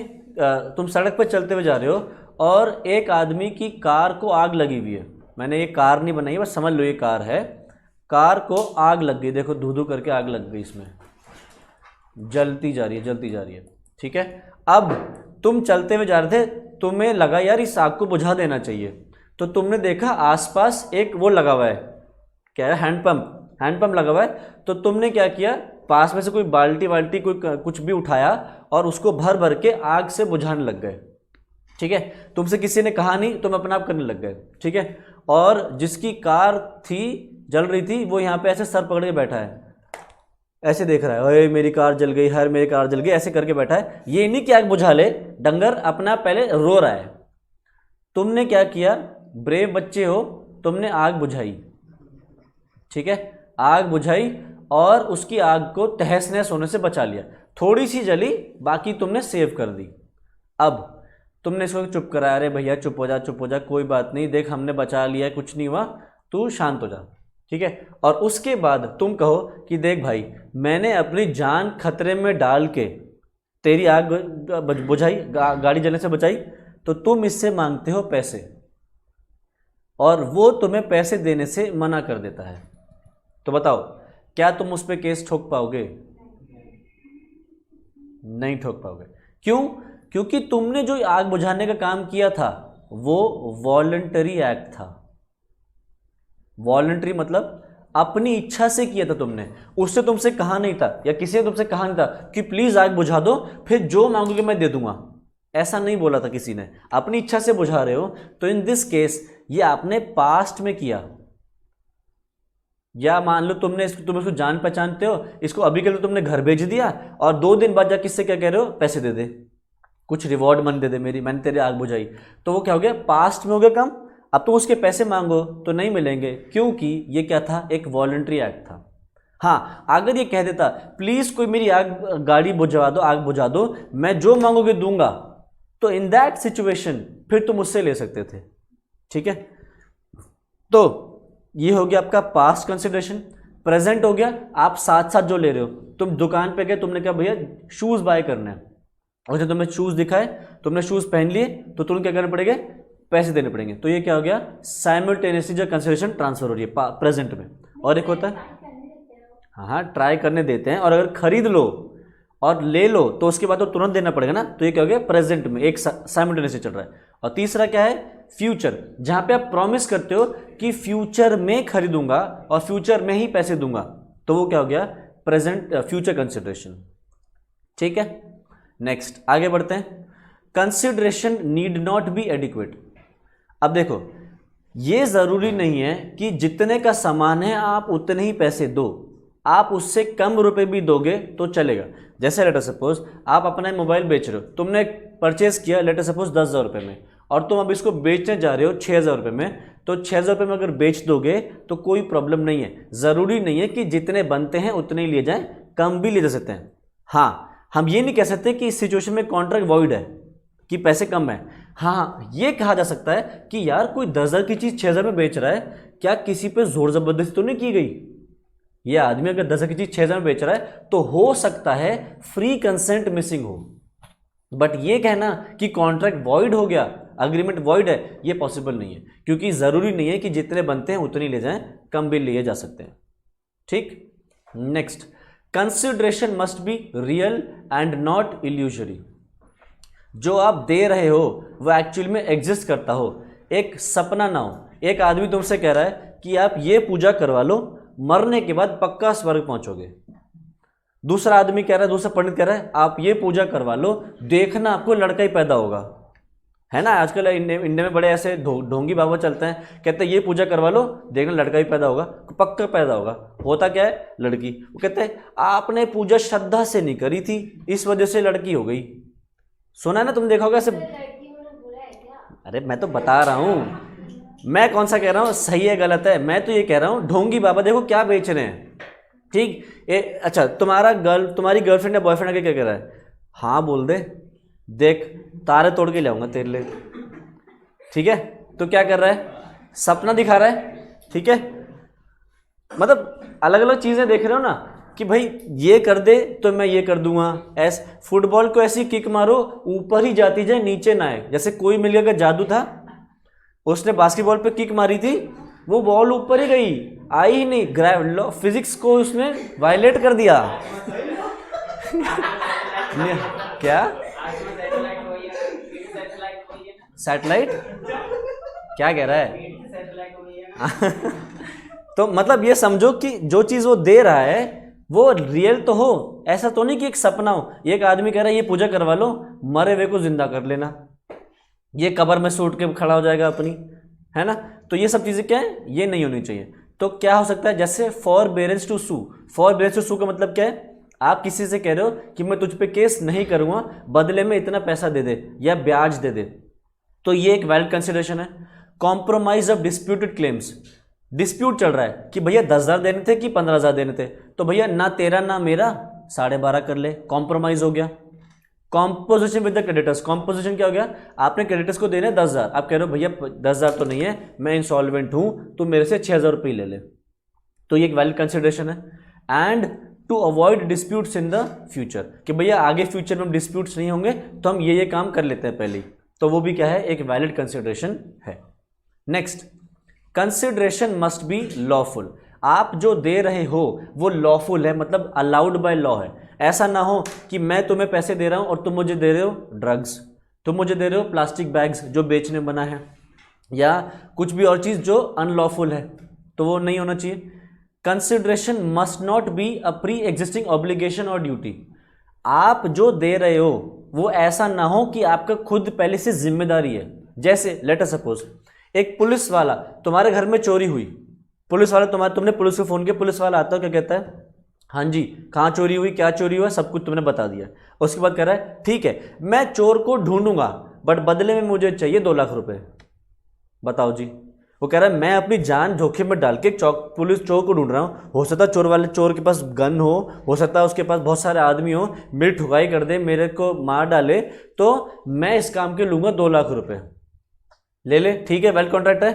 तुम सड़क पर चलते हुए जा रहे हो और एक आदमी की कार को आग लगी हुई है। मैंने ये कार नहीं बनाई, बस समझ लो ये कार है। कार को आग लग गई, देखो धू धू करके आग लग गई, इसमें जलती जा रही है, जलती जा रही है, ठीक है। अब तुम चलते हुए जा रहे थे, तुम्हें लगा यार इस आग को बुझा देना चाहिए, तो तुमने देखा आसपास एक वो लगा हुआ है, क्या है, हैंडपंप लगा हुआ है। तो तुमने क्या किया, पास में से कोई बाल्टी वाल्टी कोई कुछ भी उठाया और उसको भर भर के आग से बुझाने लग गए, ठीक है। तुमसे किसी ने कहा नहीं, तुम अपने आप करने लग गए, ठीक है। और जिसकी कार थी जल रही थी वो यहाँ पे ऐसे सर पकड़ के बैठा है, ऐसे देख रहा है, ओए मेरी कार जल गई, हर मेरी कार जल गई, ऐसे करके बैठा है। ये नहीं कि आग बुझा ले, डंगर अपना पहले रो रहा है। तुमने क्या किया, ब्रेव बच्चे हो, तुमने आग बुझाई, ठीक है, आग बुझाई और उसकी आग को तहस नहस होने से बचा लिया। थोड़ी सी जली, बाकी तुमने सेव कर दी। अब तुमने इसको चुप कराया, अरे भैया चुप हो जा, कोई बात नहीं, देख हमने बचा लिया, कुछ नहीं हुआ, तू शांत हो जा, ठीक है। और उसके बाद तुम कहो कि देख भाई मैंने अपनी जान खतरे में डाल के तेरी आग बुझाई, गाड़ी जलने से बचाई, तो तुम इससे मांगते हो पैसे और वो तुम्हें पैसे देने से मना कर देता है। तो बताओ क्या तुम उस पर केस ठोक पाओगे? नहीं ठोक पाओगे। क्यों? क्योंकि तुमने जो आग बुझाने का काम किया था वो वॉलंटरी एक्ट था। वॉलंटरी मतलब अपनी इच्छा से किया था तुमने, उससे तुमसे कहा नहीं था या किसी ने तुमसे कहा नहीं था कि प्लीज आग बुझा दो, फिर जो मांगोगे मैं दे दूंगा, ऐसा नहीं बोला था किसी ने। अपनी इच्छा से बुझा रहे हो, तो इन दिस केस ये आपने पास्ट में किया। या मान लो तुम इसको जान पहचानते हो, इसको अभी के लिए तुमने घर भेज दिया और 2 दिन बाद जाके किससे क्या कह रहे हो, पैसे दे दे, कुछ रिवॉर्ड मन दे दे, मैंने तेरी आग बुझाई। तो वो क्या हो गया, पास्ट में हो गया काम। अब तुम उसके पैसे मांगो तो नहीं मिलेंगे, क्योंकि ये क्या था, एक वॉलंटरी एक्ट था। हाँ, अगर ये कह देता प्लीज कोई मेरी गाड़ी बुझवा दो, आग बुझा दो, मैं जो मांगोगे दूंगा, तो इन दैट सिचुएशन फिर तुम उससे ले सकते थे, ठीक है। तो ये हो गया आपका पास्ट कंसिडरेशन। प्रेजेंट हो गया, आप साथ साथ जो ले रहे हो, तुम दुकान पे गए, तुमने कहा भैया शूज बाय करना है, और जब तुमने शूज दिखाए, तुमने शूज पहन लिए, तो तुरंत क्या करने पड़ेंगे, पैसे देने पड़ेंगे। तो ये क्या हो गया, साइमल्टेनियसली जो कंसिडरेशन ट्रांसफर हो रही है प्रेजेंट में। और एक होता है, हाँ ट्राई करने देते हैं, और अगर खरीद लो और ले लो तो उसके बाद तो तुरंत देना पड़ेगा ना। तो ये क्या हो गया, प्रेजेंट में एक साइमल्टेनियसली चल रहा है। और तीसरा क्या है, फ्यूचर, जहां पे आप प्रॉमिस करते हो कि फ्यूचर में खरीदूंगा और फ्यूचर में ही पैसे दूंगा, तो वो क्या हो गया, प्रेजेंट फ्यूचर कंसिडरेशन, ठीक है। नेक्स्ट आगे बढ़ते हैं। Consideration need not be adequate. अब देखो, ये जरूरी नहीं है कि जितने का सामान है आप उतने ही पैसे दो, आप उससे कम रुपए भी दोगे तो चलेगा। जैसे लेटर सपोज आप अपना मोबाइल बेच रहे हो, तुमने परचेज किया लेटर सपोज 10,000 रुपये में, और तुम अब इसको बेचने जा रहे हो 6,000 रुपये में, तो 6,000 रुपये में अगर बेच दोगे तो कोई प्रॉब्लम नहीं है। ज़रूरी नहीं है कि जितने बनते हैं उतने ही लिए जाएं, कम भी ले जा सकते हैं। हाँ, हम ये नहीं कह सकते कि इस सिचुएशन में कॉन्ट्रैक्ट वॉइड है, कि पैसे कम है। हाँ, ये कहा जा सकता है कि यार कोई 10,000 की चीज़ 6,000 में बेच रहा है, क्या किसी पे जोर जबरदस्ती तो नहीं की गई? ये आदमी अगर 10,000 की चीज़ 6,000 में बेच रहा है तो हो सकता है फ्री कंसेंट मिसिंग हो, बट ये कहना कि कॉन्ट्रैक्ट वॉइड हो गया, अग्रीमेंट वॉइड है, ये पॉसिबल नहीं है, क्योंकि ज़रूरी नहीं है कि जितने बनते हैं उतने ले जाएं, कम भी लिए जा सकते हैं, ठीक। Next, consideration must be real and not illusory. जो आप दे रहे हो वो एक्चुअल में एग्जिस्ट करता हो, एक सपना ना हो। एक आदमी तुमसे कह रहा है कि आप ये पूजा करवा लो, मरने के बाद पक्का स्वर्ग पहुंचोगे। दूसरा आदमी कह रहा है, दूसरा पंडित कह रहा है आप ये पूजा करवा लो, देखना आपको लड़का ही पैदा होगा। है ना, आजकल इंडिया में बड़े ऐसे ढोंगी बाबा चलते हैं, कहते हैं ये पूजा करवा लो, देखना लड़का ही पैदा होगा, पक्का पैदा होगा। होता क्या है, लड़की। वो कहते हैं आपने पूजा श्रद्धा से नहीं करी थी, इस वजह से लड़की हो गई। सुना है ना, तुम देखा होगा ऐसे। अरे मैं तो बता रहा हूँ, मैं कौन सा कह रहा हूँ सही है गलत है, मैं तो ये कह रहा हूँ ढोंगी बाबा देखो क्या बेच रहे हैं। ठीक। अच्छा, तुम्हारी गर्लफ्रेंड या बॉयफ्रेंड आके क्या कह रहा है, हाँ बोल दे, देख तारे तोड़ के लाऊंगा तेरे लिए, ठीक है। तो क्या कर रहा है, सपना दिखा रहा है, ठीक है। मतलब अलग अलग चीजें देख रहे हो ना कि भाई ये कर दे तो मैं ये कर दूंगा। फुटबॉल को ऐसी किक मारो ऊपर ही जाती जाए नीचे ना आए, जैसे कोई मिल गया, जादू था, उसने बास्केटबॉल पे किक मारी थी, वो बॉल ऊपर ही गई, आई ही नहीं, लॉ फिजिक्स को उसने वायलेट कर दिया। क्या सैटेलाइट, क्या कह रहा है? तो मतलब ये समझो कि जो चीज वो दे रहा है वो रियल तो हो, ऐसा तो नहीं कि एक सपना हो। एक आदमी कह रहा है ये पूजा करवा लो, मरे हुए को जिंदा कर लेना, ये कब्र में सूट के खड़ा हो जाएगा अपनी, है ना। तो ये सब चीजें क्या है, ये नहीं होनी चाहिए। तो क्या हो सकता है, जैसे forbearance to sue, forbearance to sue का मतलब क्या है, आप किसी से कह रहे हो कि मैं तुझ पे केस नहीं करूंगा, बदले में इतना पैसा दे दे या ब्याज दे दे, तो ये एक वैलिड कंसिडरेशन है। Compromise of disputed claims, dispute चल रहा है कि भैया 10,000 देने थे कि 15,000 देने थे, तो भैया ना तेरा ना मेरा 12.5 कर ले, कॉम्प्रोमाइज हो गया। Composition with the creditors, composition क्या हो गया, आपने क्रेडिटर्स को देने 10,000, आप कह रहे हो भैया 10,000 तो नहीं है, मैं इंसॉल्वेंट हूं, तू मेरे से 6,000 रुपये ले ले, तो ये एक वैलिड कंसिडरेशन है। And to avoid disputes in the future, कि भैया आगे फ्यूचर में डिस्प्यूट्स नहीं होंगे तो हम ये काम कर लेते हैं पहले ही, तो वो भी क्या है, एक वैलिड कंसिडरेशन है। Next, consideration must be lawful, आप जो दे रहे हो वो लॉफुल है, मतलब अलाउड बाय लॉ है। ऐसा ना हो कि मैं तुम्हें पैसे दे रहा हूं और तुम मुझे दे रहे हो ड्रग्स, तुम मुझे दे रहे हो प्लास्टिक बैग्स जो बेचने बना है, या कुछ भी और चीज जो अनलॉफुल है, तो वो नहीं होना चाहिए। Consideration must not be a pre existing obligation और ड्यूटी, आप जो दे रहे हो वो ऐसा ना हो कि आपका खुद पहले से जिम्मेदारी है। जैसे लेट अस सपोज एक पुलिस वाला, तुम्हारे घर में चोरी हुई, पुलिस वाला तुमने पुलिस को फोन किया, पुलिस वाला आता है, क्या कहता है, हाँ जी कहाँ चोरी हुई, क्या चोरी हुआ, सब कुछ तुमने बता दिया। उसके बाद कह रहा है ठीक है मैं चोर को ढूंढूंगा बट बदले में मुझे चाहिए 2 लाख रुपए। बताओ जी, वो कह रहा है मैं अपनी जान जोखिम में डाल के पुलिस चोर को ढूंढ रहा हूँ, हो सकता है चोर के पास गन हो सकता है उसके पास बहुत सारे आदमी हो, मेरी ठुकाई कर दे, मेरे को मार डाले, तो मैं इस काम के लूंगा 2 लाख रुपए, ले ले, ठीक है, वेल कॉन्ट्रैक्ट है,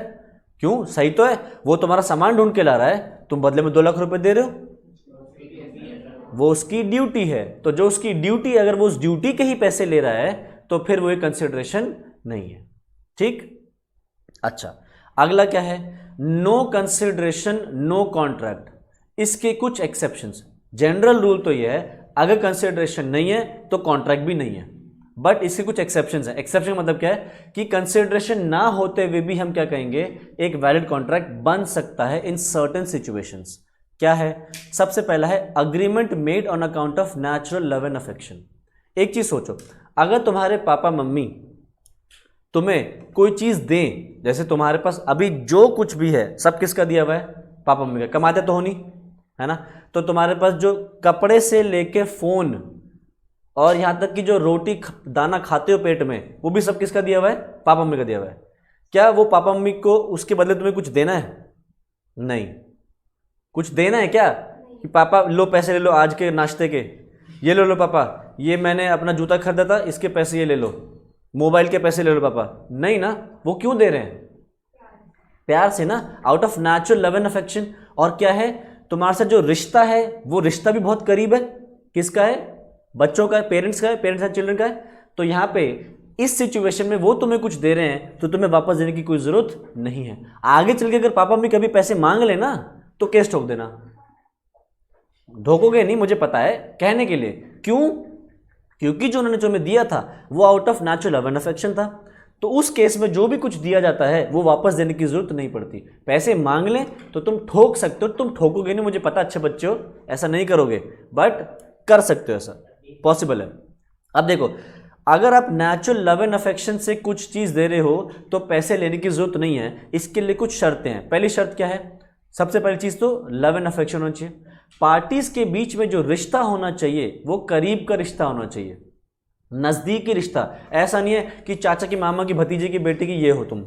क्यों, सही तो है, वो तुम्हारा सामान ढूंढ के ला रहा है, तुम बदले में 2 लाख रुपए दे रहे हो, वो उसकी ड्यूटी है, तो जो उसकी ड्यूटी, अगर वो उस ड्यूटी के ही पैसे ले रहा है तो फिर वो एक कंसिडरेशन नहीं है, ठीक। अच्छा, अगला क्या है, नो कंसिडरेशन नो कॉन्ट्रैक्ट, इसके कुछ एक्सेप्शंस। जनरल रूल तो ये है अगर कंसिडरेशन नहीं है तो कॉन्ट्रैक्ट भी नहीं है, बट इसके कुछ एक्सेप्शंस है। एक्सेप्शन मतलब क्या है कि कंसिडरेशन ना होते हुए भी हम क्या कहेंगे, एक वैलिड कॉन्ट्रैक्ट बन सकता है इन सर्टेन सिचुएशंस। क्या है, सबसे पहला है agreement made on account of natural love and affection. एक चीज सोचो, अगर तुम्हारे पापा मम्मी तुम्हें कोई चीज दें, जैसे तुम्हारे पास अभी जो कुछ भी है सब किसका दिया हुआ है, पापा मम्मी का, कमाते तो हो नहीं, है ना, तो तुम्हारे पास जो कपड़े से लेके फोन और यहां तक कि जो रोटी दाना खाते हो पेट में, वो भी सब किसका दिया हुआ है, पापा मम्मी का दिया हुआ है। क्या वो पापा मम्मी को उसके बदले तुम्हें कुछ देना है, नहीं, कुछ देना है क्या, कि पापा लो पैसे ले लो आज के नाश्ते के, ये ले लो पापा, ये मैंने अपना जूता खरीदा था इसके पैसे ये ले लो, मोबाइल के पैसे ले लो पापा, नहीं ना, वो क्यों दे रहे हैं, प्यार से ना, out of natural love and affection. और क्या है, तुम्हारे साथ जो रिश्ता है वो रिश्ता भी बहुत करीब है, किसका है, बच्चों का है, पेरेंट्स का है, पेरेंट्स एंड चिल्ड्रन का है। तो यहाँ पे इस सिचुएशन में वो तुम्हें कुछ दे रहे हैं तो तुम्हें वापस देने की कोई जरूरत नहीं है। आगे चल के अगर पापा मम्मी कभी पैसे मांग लेना तो केस ठोक देना, धोकोगे नहीं, मुझे पता है, कहने के लिए, क्यों, क्योंकि जो उन्होंने तुम्हें दिया था वो out of natural love and affection था। तो उस केस में जो भी कुछ दिया जाता है वो वापस देने की जरूरत नहीं पड़ती। पैसे मांग लें तो तुम ठोक सकते हो, तुम ठोकोगे नहीं, मुझे पता, अच्छे बच्चे हो, ऐसा नहीं करोगे, बट कर सकते हो, ऐसा पॉसिबल है। अब देखो, अगर आप नेचुरल लव एंड अफेक्शन से कुछ चीज दे रहे हो तो पैसे लेने की जरूरत नहीं है, इसके लिए कुछ शर्तें हैं। पहली शर्त क्या है, सबसे पहली चीज तो लव एंड अफेक्शन होना चाहिए, पार्टीज के बीच में जो रिश्ता होना चाहिए वो करीब का रिश्ता होना चाहिए, नजदीकी रिश्ता। ऐसा नहीं है कि चाचा की मामा की भतीजे की बेटी की ये हो तुम,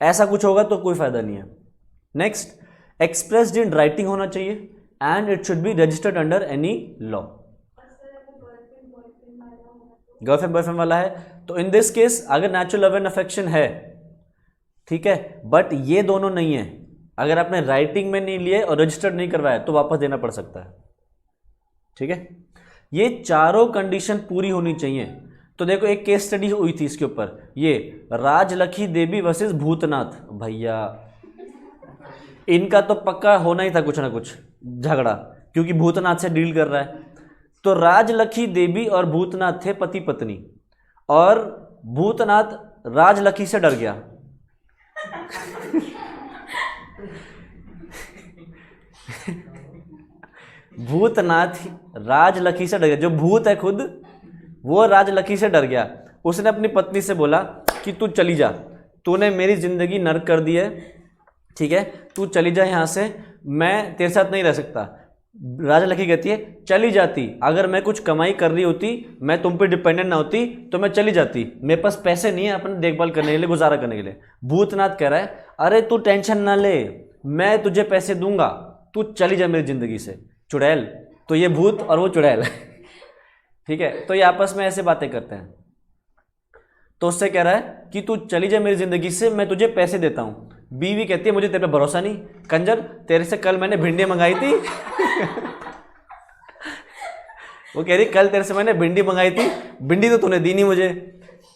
ऐसा कुछ होगा तो कोई फायदा नहीं है। नेक्स्ट, एक्सप्रेस्ड इन राइटिंग होना चाहिए, and it should be registered under any law. Girlfriend boyfriend वाला है तो इन दिस केस अगर नेचुरल लव एंड अफेक्शन है, ठीक है, बट ये दोनों नहीं है, अगर आपने राइटिंग में नहीं लिए और रजिस्टर्ड नहीं करवाया तो वापस देना पड़ सकता है, ठीक है। ये चारों कंडीशन पूरी होनी चाहिए। तो देखो एक केस स्टडी हुई थी इसके ऊपर, ये राजलखी देवी वर्सेस भूतनाथ। भैया इनका तो पक्का होना ही था कुछ ना कुछ झगड़ा, क्योंकि भूतनाथ से डील कर रहा है। तो राजलखी देवी और भूतनाथ थे पति पत्नी, और भूतनाथ राजलखी से डर गया। भूतनाथ राजलखी से डर गया, जो भूत है खुद वो राजलखी से डर गया। उसने अपनी पत्नी से बोला कि तू चली जा, तूने मेरी जिंदगी नर्क कर दी है, ठीक है, तू चली जा यहाँ से, मैं तेरे साथ नहीं रह सकता। राजलखी कहती है चली जाती, अगर मैं कुछ कमाई कर रही होती, मैं तुम पे डिपेंडेंट ना होती तो मैं चली जाती, मेरे पास पैसे नहीं है अपनी देखभाल करने के लिए, गुजारा करने के लिए। भूतनाथ कह रहा है अरे तू टेंशन ना ले, मैं तुझे पैसे दूंगा, तू चली जा मेरी जिंदगी से। चुड़ैल, तो ये भूत और वो चुड़ैल, ठीक है, तो ये आपस में ऐसे बातें करते हैं। तो उससे कह रहा है कि तू चली जा मेरी जिंदगी से, मैं तुझे पैसे देता हूँ। बीवी कहती है मुझे तेरे पे भरोसा नहीं, कंजर तेरे से कल मैंने भिंडी मंगाई थी। वो कह रही कल तेरे से मैंने भिंडी मंगाई थी, भिंडी तो तूने दी नहीं मुझे,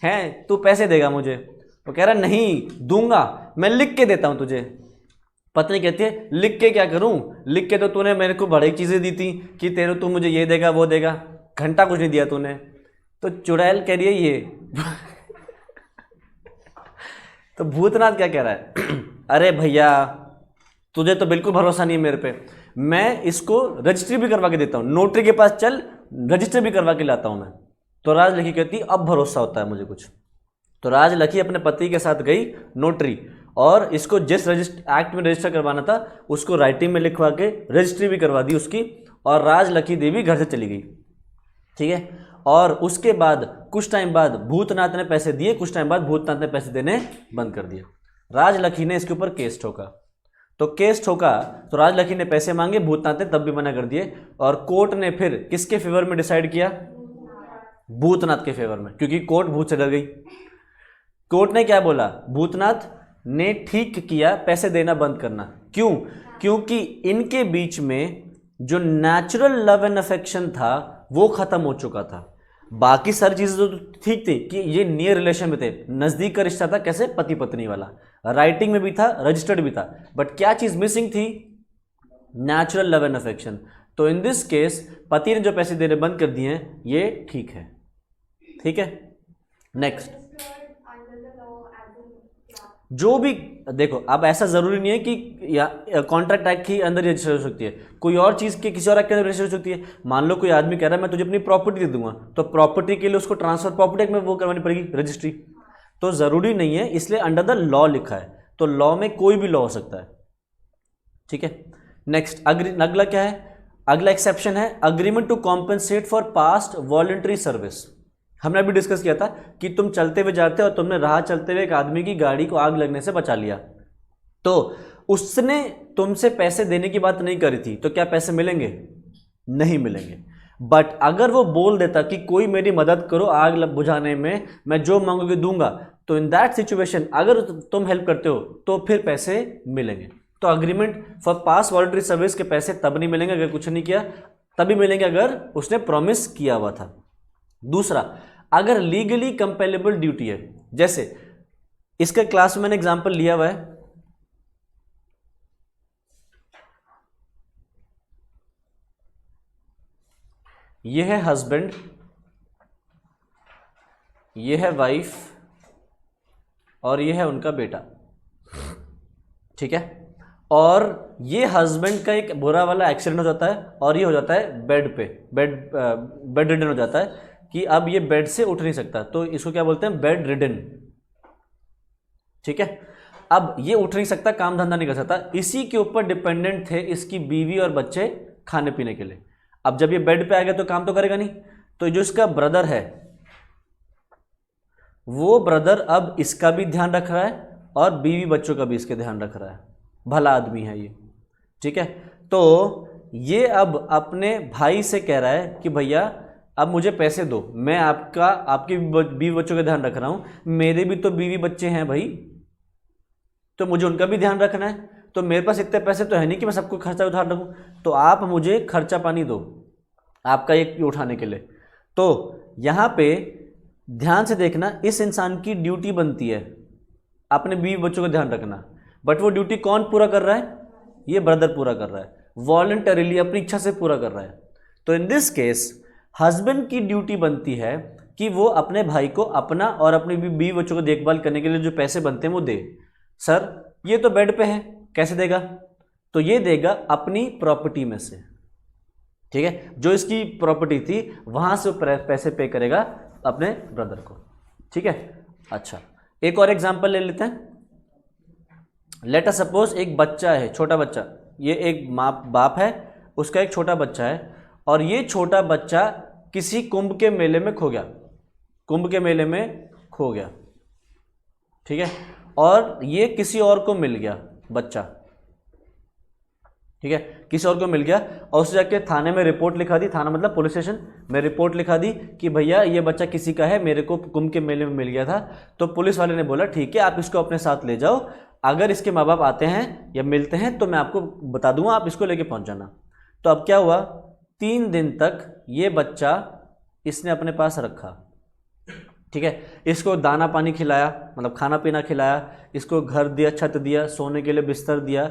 हैं तू पैसे देगा मुझे। वो कह रहा नहीं दूंगा, मैं लिख के देता हूँ तुझे। पत्नी कहती है लिख के क्या करूँ, लिख के तो तूने मेरे को बड़ी चीज़ें दी थी कि तेरे तू मुझे ये देगा वो देगा, घंटा कुछ नहीं दिया तूने। तो चुड़ैल कह रही है ये। तो भूतनाथ क्या कह रहा है, अरे भैया तुझे तो बिल्कुल भरोसा नहीं है मेरे पे, मैं इसको रजिस्ट्री भी करवा के देता हूँ, नोटरी के पास चल रजिस्टर भी करवा के लाता हूँ मैं। तो राजलखी कहती अब भरोसा होता है मुझे कुछ। तो राजलखी अपने पति के साथ गई नोटरी, और इसको जिस एक्ट में रजिस्टर करवाना था उसको राइटिंग में लिखवा के रजिस्ट्री भी करवा दी उसकी, और राजलखी देवी घर से चली गई, ठीक है। और उसके बाद कुछ टाइम बाद भूतनाथ ने पैसे दिए, कुछ टाइम बाद भूतनाथ ने पैसे देने बंद कर दिए। राजलखी ने इसके ऊपर केस ठोका, तो केस ठोका तो राजलखी ने पैसे मांगे, भूतनाथ ने तब भी मना कर दिए, और कोर्ट ने फिर किसके फेवर में डिसाइड किया, भूतनाथ के फेवर में, क्योंकि कोर्ट भूत से डर गई। कोर्ट ने क्या बोला, भूतनाथ ने ठीक किया पैसे देना बंद करना। क्यों, क्योंकि इनके बीच में जो नेचुरल लव एंड अफेक्शन था वो खत्म हो चुका था। बाकी सारी चीजें तो ठीक थी कि ये नियर रिलेशन में थे, नजदीक का रिश्ता था, कैसे पति पत्नी वाला, राइटिंग में भी था, रजिस्टर्ड भी था, बट क्या चीज मिसिंग थी, नेचुरल लव एंड अफेक्शन। तो इन दिस केस पति ने जो पैसे देने बंद कर दिए हैं ये ठीक है, ठीक है। नेक्स्ट, जो भी देखो, अब ऐसा जरूरी नहीं है कि कॉन्ट्रैक्ट एक्ट के अंदर रजिस्टर हो सकती है, कोई और चीज के किसी और एक्ट के अंदर रजिस्टर हो सकती है। मान लो कोई आदमी कह रहा है मैं तुझे अपनी प्रॉपर्टी दे दूंगा, तो प्रॉपर्टी के लिए उसको ट्रांसफर प्रॉपर्टी एक्ट में वो करवानी पड़ेगी रजिस्ट्री, तो जरूरी नहीं है, इसलिए अंडर द लॉ लिखा है, तो लॉ में कोई भी लॉ हो सकता है, ठीक है। नेक्स्ट, अगला क्या है, अगला एक्सेप्शन है agreement to compensate for past voluntary service. हमने अभी डिस्कस किया था कि तुम चलते हुए जाते हो और तुमने राह चलते हुए एक आदमी की गाड़ी को आग लगने से बचा लिया, तो उसने तुमसे पैसे देने की बात नहीं करी थी, तो क्या पैसे मिलेंगे, नहीं मिलेंगे। बट अगर वो बोल देता कि कोई मेरी मदद करो आग बुझाने में, मैं जो मांगोगे दूंगा, तो इन दैट सिचुएशन अगर तुम हेल्प करते हो तो फिर पैसे मिलेंगे। तो agreement for past voluntary service के पैसे तब नहीं मिलेंगे अगर कुछ नहीं किया, तभी मिलेंगे अगर उसने प्रॉमिस किया हुआ था। दूसरा, अगर लीगली कंपेलेबल ड्यूटी है, जैसे इसके क्लास में मैंने एग्जांपल लिया हुआ है, ये है हस्बैंड, ये है वाइफ, और ये है उनका बेटा, ठीक है। और ये हस्बैंड का एक बुरा वाला एक्सीडेंट हो जाता है और ये हो जाता है बेड पे, बेड रिडन हो जाता है कि अब ये बेड से उठ नहीं सकता, तो इसको क्या बोलते हैं, बेड रिडन, ठीक है। अब ये उठ नहीं सकता, काम धंधा नहीं कर सकता, इसी के ऊपर डिपेंडेंट थे इसकी बीवी और बच्चे खाने पीने के लिए। अब जब ये बेड पे आ गया तो काम तो करेगा नहीं, तो जो इसका ब्रदर है वो ब्रदर अब इसका भी ध्यान रख रहा है और बीवी बच्चों का भी इसके ध्यान रख रहा है, भला आदमी है ये, ठीक है। तो ये अब अपने भाई से कह रहा है कि भैया अब मुझे पैसे दो, मैं आपके बीवी बच्चों का ध्यान रख रहा हूँ, मेरे भी तो बीवी बच्चे हैं भाई, तो मुझे उनका भी ध्यान रखना है, तो मेरे पास इतने पैसे तो है नहीं कि मैं सबको खर्चा उधार रखूँ, तो आप मुझे खर्चा पानी दो आपका एक उठाने के लिए। तो यहाँ पे ध्यान से देखना, इस इंसान की ड्यूटी बनती है अपने बीवी बच्चों का ध्यान रखना, बट वो ड्यूटी कौन पूरा कर रहा है? ये ब्रदर पूरा कर रहा है, वॉलंटरीली अपनी इच्छा से पूरा कर रहा है। तो इन दिस केस हस्बैंड की ड्यूटी बनती है कि वो अपने भाई को अपना और अपनी बीवी बच्चों को देखभाल करने के लिए जो पैसे बनते हैं वो दे। सर ये तो बेड पे है, कैसे देगा? तो ये देगा अपनी प्रॉपर्टी में से, ठीक है, जो इसकी प्रॉपर्टी थी वहां से वो पैसे पे करेगा अपने ब्रदर को, ठीक है। अच्छा, एक और एग्जांपल ले लेते हैं। लेट अस सपोज एक बच्चा है, छोटा बच्चा, ये एक बाप है, उसका एक छोटा बच्चा है, और ये छोटा बच्चा किसी कुंभ के मेले में खो गया, कुंभ के मेले में खो गया, ठीक है, और ये किसी और को मिल गया बच्चा, ठीक है, किसी और को मिल गया, और उससे जाके थाने में रिपोर्ट लिखा दी, थाना मतलब पुलिस स्टेशन में रिपोर्ट लिखा दी कि भैया ये बच्चा किसी का है, मेरे को कुंभ के मेले में मिल गया था। तो पुलिस वाले ने बोला ठीक है, आप इसको अपने साथ ले जाओ, अगर इसके माँ बाप आते हैं या मिलते हैं तो मैं आपको बता दूंगा, आप इसको लेके पहुंच जाना। तो अब क्या हुआ, 3 दिन तक ये बच्चा इसने अपने पास रखा, ठीक है, इसको दाना पानी खिलाया, मतलब खाना पीना खिलाया, इसको घर दिया, छत दिया, सोने के लिए बिस्तर दिया,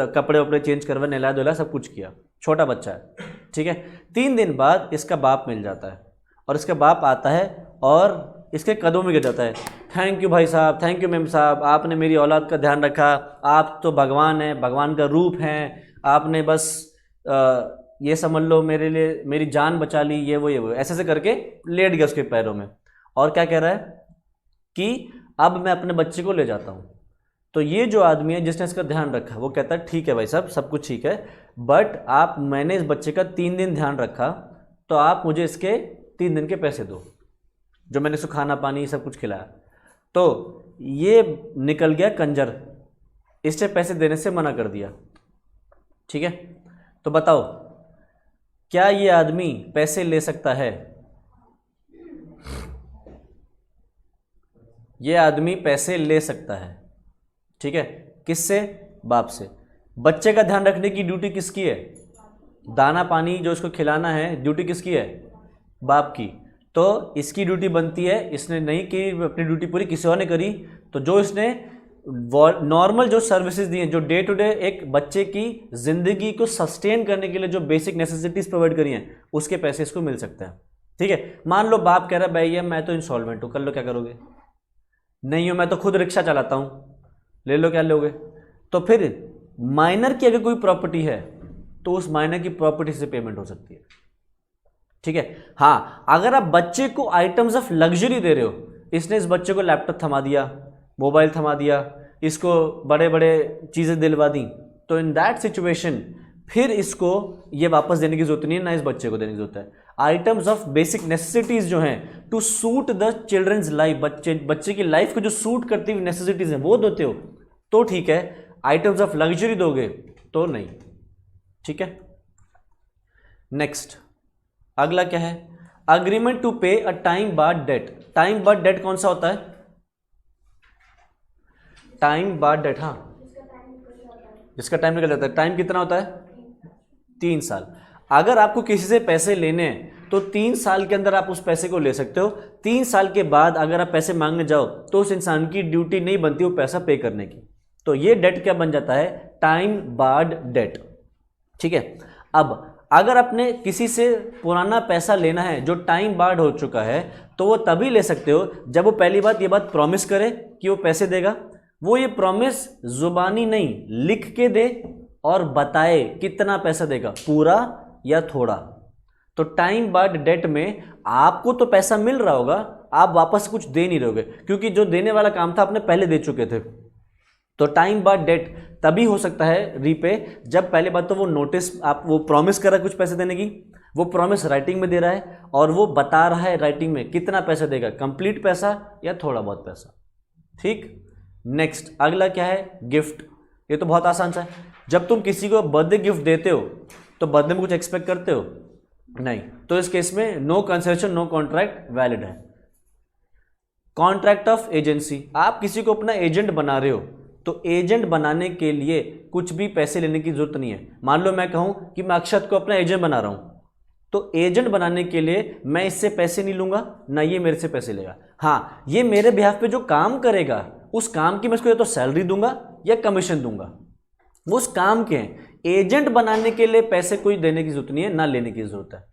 कपड़े वपड़े चेंज करवा, नहलाया धुलाया, सब कुछ किया, छोटा बच्चा है, ठीक है। 3 दिन बाद इसका बाप मिल जाता है, और इसका बाप आता है और इसके कदमों में गिर जाता है, थैंक यू भाई साहब, थैंक यू मैम साहब, आपने मेरी औलाद का ध्यान रखा, आप तो भगवान हैं, भगवान का रूप हैं, आपने बस ये समझ लो मेरे लिए मेरी जान बचा ली, ये वो ऐसे ऐसे करके लेट गया उसके पैरों में, और क्या कह रहा है कि अब मैं अपने बच्चे को ले जाता हूँ। तो ये जो आदमी है जिसने इसका ध्यान रखा, वो कहता है ठीक है भाई साहब, सब कुछ ठीक है, बट मैंने इस बच्चे का 3 दिन ध्यान रखा, तो आप मुझे इसके 3 दिन के पैसे दो, जो मैंने इसको खाना पानी सब कुछ खिलाया। तो ये निकल गया कंजर, इससे पैसे देने से मना कर दिया, ठीक है। तो बताओ क्या ये आदमी पैसे ले सकता है? ये आदमी पैसे ले सकता है, ठीक है, किससे? बाप से। बच्चे का ध्यान रखने की ड्यूटी किसकी है? दाना पानी जो इसको खिलाना है, ड्यूटी किसकी है? बाप की। तो इसकी ड्यूटी बनती है, इसने नहीं की अपनी ड्यूटी पूरी, किसी और ने करी, तो जो इसने नॉर्मल जो सर्विसेज दी हैं, जो डे टू डे एक बच्चे की जिंदगी को सस्टेन करने के लिए जो बेसिक नेसेसिटीज प्रोवाइड करी हैं, उसके पैसे इसको मिल सकते हैं, ठीक है। मान लो बाप कह रहा है भैया मैं तो इंस्टॉलमेंट हूँ, कर लो क्या करोगे? नहीं हो, मैं तो खुद रिक्शा चलाता हूँ, ले लो क्या लोगे? तो फिर माइनर की अगर कोई प्रॉपर्टी है तो उस माइनर की प्रॉपर्टी से पेमेंट हो सकती है, ठीक है। हाँ, अगर आप बच्चे को आइटम्स ऑफ लग्जरी दे रहे हो, इसने इस बच्चे को लैपटॉप थमा दिया, मोबाइल थमा दिया, इसको बड़े बड़े चीज़ें दिलवा दी, तो इन दैट सिचुएशन फिर इसको ये वापस देने की जरूरत नहीं है, ना इस बच्चे को देने की जरूरत है। आइटम्स ऑफ बेसिक नेसेसिटीज जो हैं to suit the children's life, बच्चे की लाइफ को जो सूट करती हुई नेसेसिटीज हैं वो देते हो तो ठीक है, आइटम्स ऑफ लग्जरी दोगे तो नहीं, ठीक है। नेक्स्ट अगला क्या है? Agreement to pay a time barred debt. Time barred debt कौन सा होता है? टाइम बार्ड डेट, हाँ, जिसका टाइम निकल जाता है। टाइम कितना होता है? 3 साल। अगर आपको किसी से पैसे लेने हैं तो 3 साल के अंदर आप उस पैसे को ले सकते हो। 3 साल के बाद अगर आप पैसे मांगने जाओ तो उस इंसान की ड्यूटी नहीं बनती वो पैसा पे करने की। तो ये डेट क्या बन जाता है? टाइम बार्ड डेट, ठीक है। अब अगर आपने किसी से पुराना पैसा लेना है जो टाइम बार्ड हो चुका है तो वो तभी ले सकते हो जब वो पहली बात ये बात प्रॉमिस करे कि वो पैसे देगा। वो ये प्रॉमिस जुबानी नहीं, लिख के दे और बताए कितना पैसा देगा, पूरा या थोड़ा। तो टाइम बार्ड डेट में आपको तो पैसा मिल रहा होगा, आप वापस कुछ दे नहीं रहोगे क्योंकि जो देने वाला काम था आपने पहले दे चुके थे। तो टाइम बार्ड डेट तभी हो सकता है रीपे जब पहले बात तो वो नोटिस, आप वो प्रॉमिस कर रहा है कुछ पैसे देने की, वो प्रॉमिस राइटिंग में दे रहा है और वो बता रहा है राइटिंग में कितना पैसा देगा, कंप्लीट पैसा या थोड़ा बहुत पैसा, ठीक। नेक्स्ट अगला क्या है? गिफ्ट। ये तो बहुत आसान सा है। जब तुम किसी को बर्थडे गिफ्ट देते हो तो बदले में कुछ एक्सपेक्ट करते हो? नहीं। तो इस केस में no consideration no contract valid है। कॉन्ट्रैक्ट ऑफ एजेंसी, आप किसी को अपना एजेंट बना रहे हो तो एजेंट बनाने के लिए कुछ भी पैसे लेने की जरूरत नहीं है। मान लो मैं कहूं कि मैं अक्षत को अपना एजेंट बना रहा हूं, तो एजेंट बनाने के लिए मैं इससे पैसे नहीं लूंगा, ना ये मेरे से पैसे लेगा। हाँ, ये मेरे बिहाफ पे जो काम करेगा उस काम की मैं इसको या तो सैलरी दूंगा या कमीशन दूंगा, वो उस काम के हैं। एजेंट बनाने के लिए पैसे कोई देने की जरूरत नहीं है, ना लेने की जरूरत है।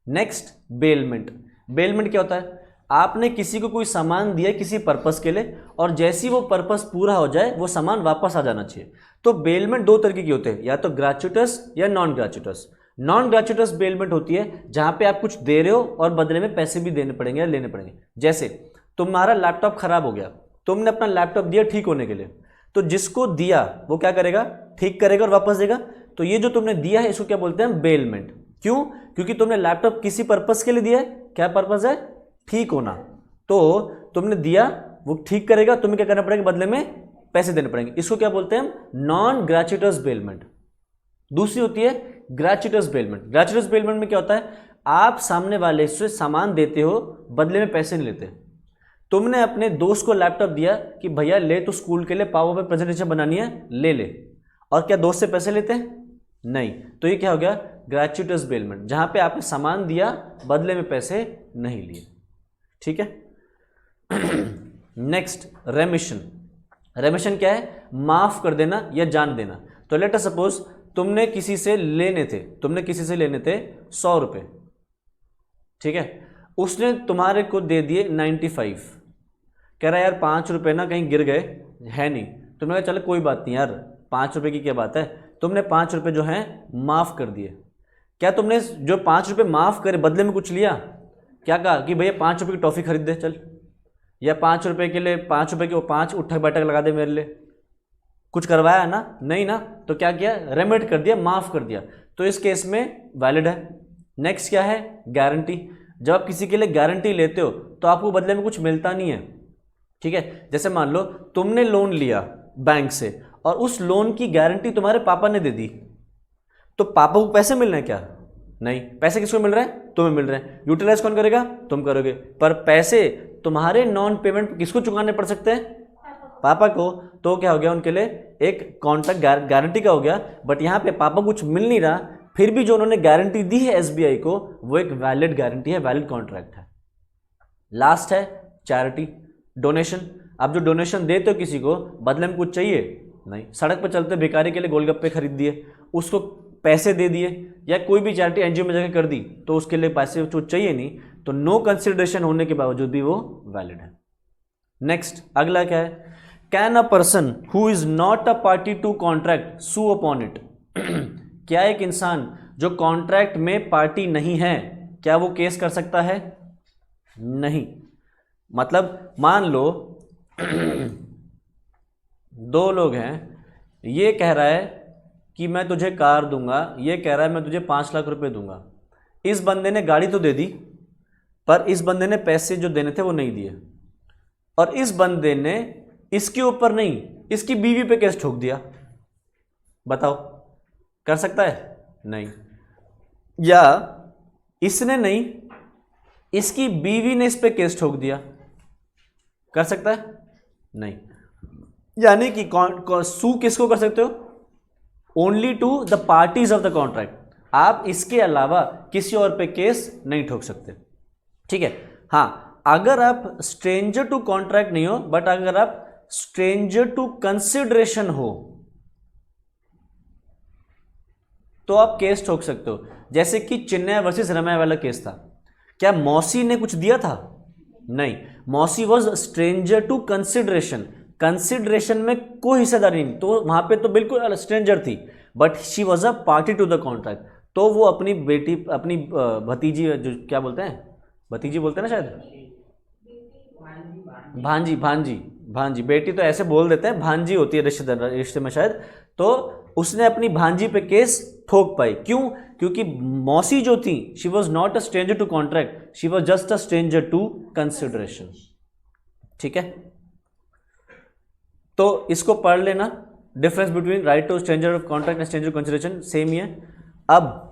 Next, bailment. बेलमेंट क्या होता है? आपने किसी को कोई सामान दिया किसी पर्पस के लिए, और जैसी वो पर्पस पूरा हो जाए वो सामान वापस आ जाना चाहिए। तो बेलमेंट दो तरीके की होते हैं, या तो ग्रेचुइटस या नॉन ग्रेचुइटस। नॉन ग्रेचुइटस बेलमेंट होती है जहां पे आप कुछ दे रहे हो और बदले में पैसे भी देने पड़ेंगे या लेने पड़ेंगे। जैसे तुम्हारा लैपटॉप खराब हो गया, तुमने अपना लैपटॉप दिया ठीक होने के लिए, तो जिसको दिया वो क्या करेगा? ठीक करेगा और वापस देगा। तो ये जो तुमने दिया है इसको क्या बोलते हैं? बेलमेंट। क्यों? क्योंकि तुमने लैपटॉप किसी पर्पस के लिए दिया है। क्या पर्पस है? ठीक होना। तो तुमने दिया, वो ठीक करेगा, तुम्हें क्या करना पड़ेगा? बदले में पैसे देने पड़ेंगे। इसको क्या बोलते हैं? Non gratuitous bailment. दूसरी होती है ग्रेचुइटस बेलमेंट। ग्रेचुइटस बेलमेंट में क्या होता है? आप सामने वाले से सामान देते हो, बदले में पैसे नहीं लेते। तुमने अपने दोस्त को लैपटॉप दिया कि भैया ले, तो स्कूल के लिए पावर पॉइंट प्रेजेंटेशन बनानी है, ले ले, और क्या दोस्त से पैसे लेते हैं? नहीं। तो ये क्या हो गया? ग्रेचुइटस बेलमेंट, जहां पे आपने सामान दिया, बदले में पैसे नहीं लिए। ठीक है। नेक्स्ट, रेमिशन। रेमिशन क्या है? माफ कर देना या जान देना। तो लेट अस सपोज तुमने किसी से लेने थे 100 रुपए, ठीक है, उसने तुम्हारे को दे दिए 95। कह रहा है यार 5 रुपए ना कहीं गिर गए, है नहीं। तुमने कहा चलो कोई बात नहीं यार, 5 रुपए की क्या बात है। तुमने 5 रुपए जो हैं माफ कर दिए। क्या तुमने जो 5 रुपए माफ करे बदले में कुछ लिया? क्या कहा कि भैया 5 रुपए की टॉफी खरीद दे चल, या 5 रुपए के लिए 5 रुपए के 5 उठक बैठक लगा दे मेरे लिए? कुछ करवाया ना? नहीं ना। तो क्या किया? रेमिट कर दिया, माफ कर दिया। तो इस केस में वैलिड है। नेक्स्ट क्या है? गारंटी। जब आप किसी के लिए गारंटी लेते हो तो आपको बदले में कुछ मिलता नहीं है। ठीक है। जैसे मान लो तुमने लोन लिया बैंक से और उस लोन की गारंटी तुम्हारे पापा ने दे दी, तो पापा को पैसे मिल रहे हैं क्या? नहीं। पैसे किसको मिल रहे हैं? तुम्हें मिल रहे हैं। यूटिलाइज कौन करेगा? तुम करोगे। पर पैसे तुम्हारे नॉन पेमेंट किसको चुकाने पड़ सकते हैं? पापा को। तो क्या हो गया? उनके लिए एक कॉन्ट्रैक्ट गारंटी का हो गया। बट यहां पे पापा कुछ मिल नहीं रहा, फिर भी जो उन्होंने गारंटी दी है एसबीआई को, वो एक वैलिड गारंटी है, वैलिड कॉन्ट्रैक्ट है। लास्ट है चैरिटी, डोनेशन। आप जो डोनेशन देते हो किसी को, बदले में कुछ चाहिए? नहीं। सड़क पर चलते भिखारी के लिए गोलगप्पे खरीद दिए, उसको पैसे दे दिए, या कोई भी चैरिटी एनजीओ में जाकर कर दी, तो उसके लिए पैसे जो चाहिए नहीं, तो नो कंसिडरेशन होने के बावजूद भी वो वैलिड है। नेक्स्ट, अगला क्या है? Can a person who is not a party to contract sue upon it? क्या एक इंसान जो कॉन्ट्रैक्ट में पार्टी नहीं है, क्या वो केस कर सकता है? नहीं। मतलब मान लो दो लोग हैं, ये कह रहा है कि मैं तुझे कार दूंगा, ये कह रहा है मैं तुझे 5 लाख रुपए दूंगा। इस बंदे ने गाड़ी तो दे दी, पर इस बंदे ने पैसे जो देने थे वो नहीं दिए, और इस बंदे ने इसके ऊपर नहीं, इसकी बीवी पे केस ठोक दिया। बताओ, कर सकता है? नहीं। या इसने नहीं, इसकी बीवी ने इस पे केस ठोक दिया, कर सकता है? नहीं। यानी कि सू किसको कर सकते हो? Only to the parties of the contract. आप इसके अलावा किसी और पे केस नहीं ठोक सकते। ठीक है। हाँ, अगर आप स्ट्रेंजर टू कॉन्ट्रैक्ट नहीं हो, बट अगर आप स्ट्रेंजर टू कंसिडरेशन हो, तो आप केस ठोक सकते हो। जैसे कि चिन्मय वर्सेस रमय वाला केस था। क्या मौसी ने कुछ दिया था? नहीं। मौसी was stranger to consideration. Consideration में कोई हिस्सेदारी नहीं, तो वहां पे तो बिल्कुल स्ट्रेंजर थी, but she was a party to the contract. तो वो अपनी बेटी, अपनी भतीजी, जो क्या बोलते हैं, भतीजी बोलते हैं ना शायद, भांजी, बेटी तो ऐसे बोल देते हैं, भांजी होती है रिश्ते में शायद। तो उसने अपनी भांजी पे केस ठोक पाई। क्यों? क्योंकि मौसी जो थी, she was not a stranger to contract, she was just a stranger to consideration. ठीक है। तो इसको पढ़ लेना, difference between right to stranger of contract and stranger consideration same ही है। अब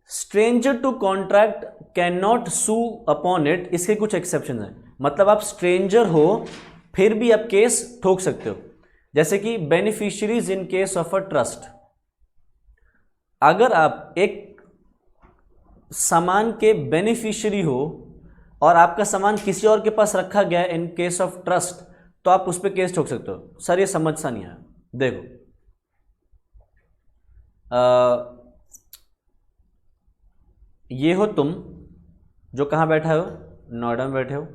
stranger to contract can not sue upon it, इसके कुछ एक्सेप्शन हैं। मतलब आप स्ट्रेंजर हो फिर भी आप केस ठोक सकते हो, जैसे कि beneficiaries in case of a trust. अगर आप एक सामान के बेनिफिशियरी हो और आपका सामान किसी और के पास रखा गया है इन केस ऑफ ट्रस्ट, तो आप उस पर केस ठोक सकते हो। सर ये समझ सा नहीं आया। देखो ये हो तुम जो कहाँ बैठा हो, नोएडा में बैठे हो,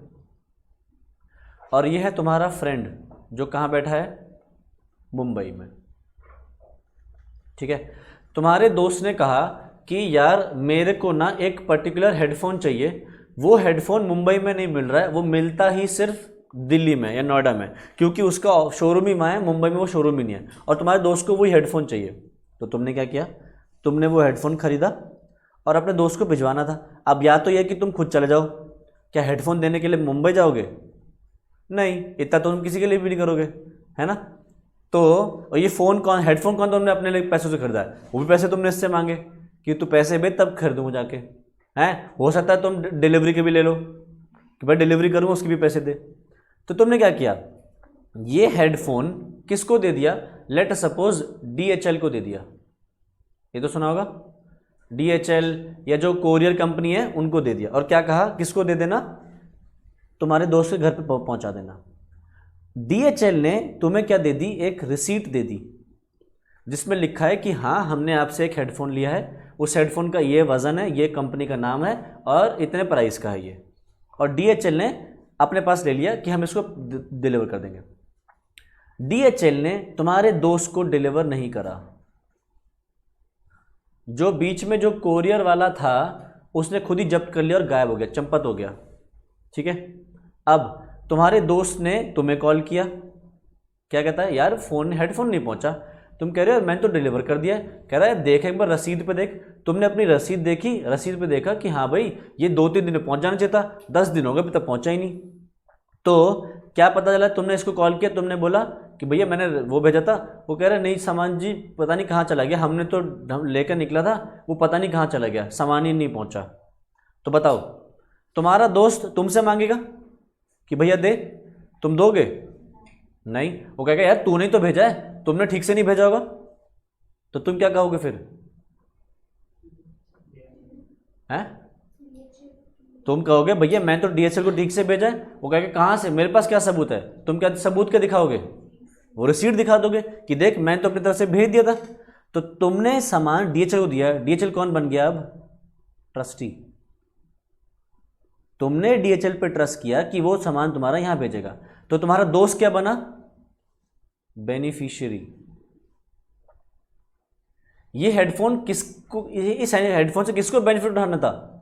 और ये है तुम्हारा फ्रेंड जो कहाँ बैठा है, मुंबई में। ठीक है, तुम्हारे दोस्त ने कहा कि यार मेरे को ना एक पर्टिकुलर हेडफोन चाहिए, वो हेडफोन मुंबई में नहीं मिल रहा है, वो मिलता ही सिर्फ दिल्ली में या नोएडा में, क्योंकि उसका शोरूम ही वहाँ है, मुंबई में वो शोरूम ही नहीं है, और तुम्हारे दोस्त को वही हेडफोन चाहिए। तो तुमने क्या किया, तुमने वो हेडफोन खरीदा और अपने दोस्त को भिजवाना था। अब या तो यह कि तुम खुद चले जाओ, क्या हेडफोन देने के लिए मुंबई जाओगे? नहीं, इतना तो तुम किसी के लिए भी नहीं करोगे, है ना। तो ये फ़ोन कौन, हेडफोन कौन तुमने अपने लिए पैसों से खरीदा है, वो भी पैसे तुमने इससे मांगे कि तू पैसे भेज तब खरीदूँ जाके, हैं। हो सकता है तुम डिलीवरी के भी ले लो कि भाई डिलीवरी करूँगा उसके भी पैसे दे। तो तुमने क्या किया, ये हेडफोन किसको दे दिया, लेट सपोज DHL को दे दिया। ये तो सुना होगा, DHL या जो कोरियर कंपनी है उनको दे दिया, और क्या कहा किसको दे देना, तुम्हारे दोस्त के घर पे पहुंचा देना। DHL ने तुम्हें क्या दे दी, एक रिसीट दे दी जिसमें लिखा है कि हाँ हमने आपसे एक हेडफोन लिया है, उस हेडफोन का ये वज़न है, ये कंपनी का नाम है और इतने प्राइस का है ये, और DHL ने अपने पास ले लिया कि हम इसको डिलीवर कर देंगे। DHL ने तुम्हारे दोस्त को डिलीवर नहीं करा, जो बीच में जो कोरियर वाला था उसने खुद ही जब्त कर लिया और गायब हो गया, चंपत हो गया। ठीक है, अब तुम्हारे दोस्त ने तुम्हें कॉल किया, क्या कहता है, यार फोन हेडफोन नहीं पहुंचा। तुम कह रहे हो मैंने तो डिलीवर कर दिया। कह रहा है देख एक बार रसीद पे देख। तुमने अपनी रसीद देखी, रसीद पे देखा कि हाँ भाई ये 2-3 दिन में पहुंच जाना चाहिए था, 10 दिन हो गए अभी तक पहुंचा ही नहीं। तो क्या पता चला, तुमने इसको कॉल किया, तुमने बोला कि भैया मैंने वो भेजा था, वो कह रहा है नहीं सामान जी पता नहीं कहाँ चला गया, हमने तो लेकर निकला था, वो पता नहीं कहाँ चला गया, सामान ही नहीं पहुँचा। तो बताओ तुम्हारा दोस्त तुमसे मांगेगा कि भैया दे, तुम दोगे? नहीं, वो कहेगा यार तूने तो भेजा है, तुमने ठीक से नहीं भेजा होगा। तो तुम क्या कहोगे फिर, हैं? तुम कहोगे भैया मैं तो DHL को ठीक से भेजा है। वो कहेगा कहाँ से, मेरे पास क्या सबूत है? तुम क्या सबूत क्या दिखाओगे? वो रिसीट दिखा दोगे कि देख मैं तो अपनी तरफ से भेज दिया था। तो तुमने सामान DHL को दिया, DHL कौन बन गया अब? ट्रस्टी। तुमने DHL पे ट्रस्ट किया कि वो सामान तुम्हारा यहां भेजेगा, तो तुम्हारा दोस्त क्या बना? बेनिफिशियरी। ये हेडफोन किसको, इस हेडफोन से किसको बेनिफिट उठाना था?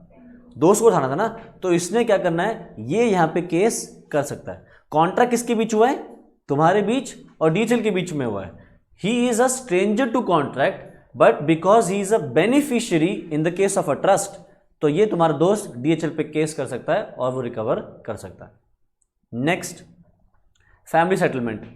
दोस्त को उठाना था ना। तो इसने क्या करना है, ये यहां पे केस कर सकता है। कॉन्ट्रैक्ट किसके बीच हुआ है? तुम्हारे बीच और DHL के बीच में हुआ है। He is a stranger to contract but because he is a beneficiary in the case of a trust, तो ये तुम्हारा दोस्त DHL पे केस कर सकता है और वो रिकवर कर सकता है। Next, family settlement.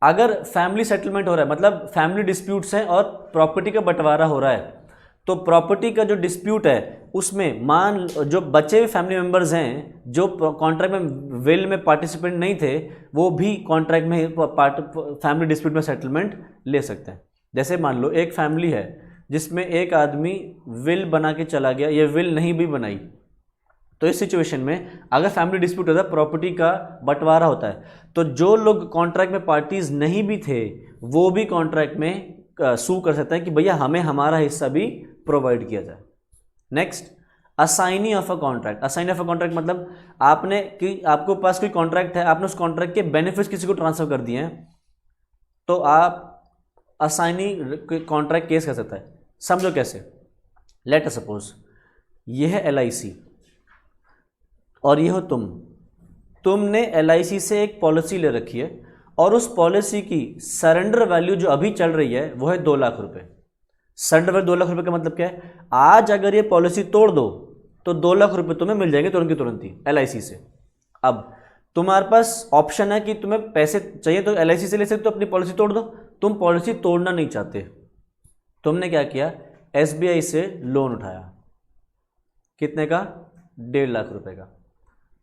अगर फैमिली सेटलमेंट हो रहा है, मतलब फैमिली डिस्प्यूट्स हैं और प्रॉपर्टी का बंटवारा हो रहा है, तो प्रॉपर्टी का जो डिस्प्यूट है उसमें मान जो बचे हुए फैमिली मेंबर्स हैं जो कॉन्ट्रैक्ट में विल में पार्टिसिपेंट नहीं थे, वो भी कॉन्ट्रैक्ट में फैमिली डिस्प्यूट में सेटलमेंट ले सकते हैं। जैसे मान लो एक फैमिली है जिसमें एक आदमी विल बना के चला गया या विल नहीं भी बनाई, तो इस सिचुएशन में अगर फैमिली डिस्प्यूट होता है, प्रॉपर्टी का बंटवारा होता है, तो जो लोग कॉन्ट्रैक्ट में पार्टीज नहीं भी थे वो भी कॉन्ट्रैक्ट में सू कर सकते हैं कि भैया हमें हमारा हिस्सा भी प्रोवाइड किया जाए। Next, assignee of a contract. Assignee of a contract मतलब आपने कि आपको पास कोई कॉन्ट्रैक्ट है, आपने उस कॉन्ट्रैक्ट के बेनिफिट्स किसी को ट्रांसफर कर दिए हैं, तो आप असाइनी कॉन्ट्रैक्ट केस कर सकता है। समझो कैसे, लेट अस सपोज ये है LIC और ये हो तुमने LIC से एक पॉलिसी ले रखी है और उस पॉलिसी की सरेंडर वैल्यू जो अभी चल रही है वो है 2 लाख रुपए। सरेंडर वैल्यू 2 लाख रुपए का मतलब क्या है? आज अगर ये पॉलिसी तोड़ दो तो 2 लाख रुपए तुम्हें मिल जाएंगे तुरंत की तुरंत ही LIC से। अब तुम्हारे पास ऑप्शन है कि तुम्हें पैसे चाहिए तो LIC से ले सकते हो, अपनी पॉलिसी तोड़ दो। तुम पॉलिसी तोड़ना नहीं चाहते, तुमने क्या किया, एसबीआई से लोन उठाया, कितने का, 1.5 लाख रुपए का।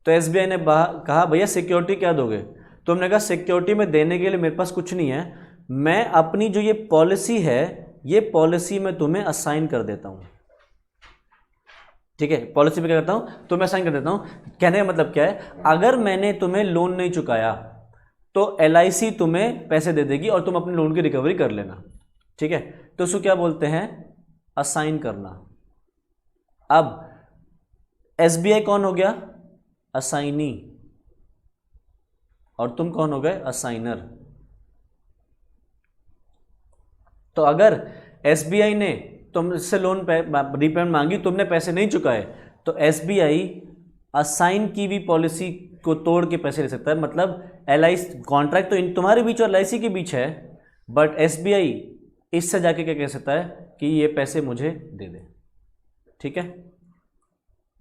तो एसबीआई ने कहा भैया सिक्योरिटी क्या दोगे, तुमने कहा सिक्योरिटी में देने के लिए मेरे पास कुछ नहीं है, मैं अपनी जो ये पॉलिसी है ये पॉलिसी मैं तुम्हें असाइन कर देता हूं। ठीक है, पॉलिसी में क्या करता हूं, तुम्हें असाइन कर देता हूं। कहने का मतलब क्या है, अगर मैंने तुम्हें लोन नहीं चुकाया तो एलआईसी तुम्हें पैसे दे देगी और तुम अपने लोन की रिकवरी कर लेना। ठीक है, तो उसको क्या बोलते हैं, असाइन करना। अब एसबीआई कौन हो गया, असाइनी, और तुम कौन हो गए, असाइनर। तो अगर एसबीआई ने तुमसे लोन रीपेमेंट मांगी, तुमने पैसे नहीं चुकाए, तो एसबीआई असाइन की भी पॉलिसी को तोड़ के पैसे ले सकता है। मतलब एलआईसी कॉन्ट्रैक्ट तो तुम्हारे बीच और एलआईसी के बीच है, बट एसबीआई इससे जाके क्या कह सकता है कि ये पैसे मुझे दे दे। ठीक है,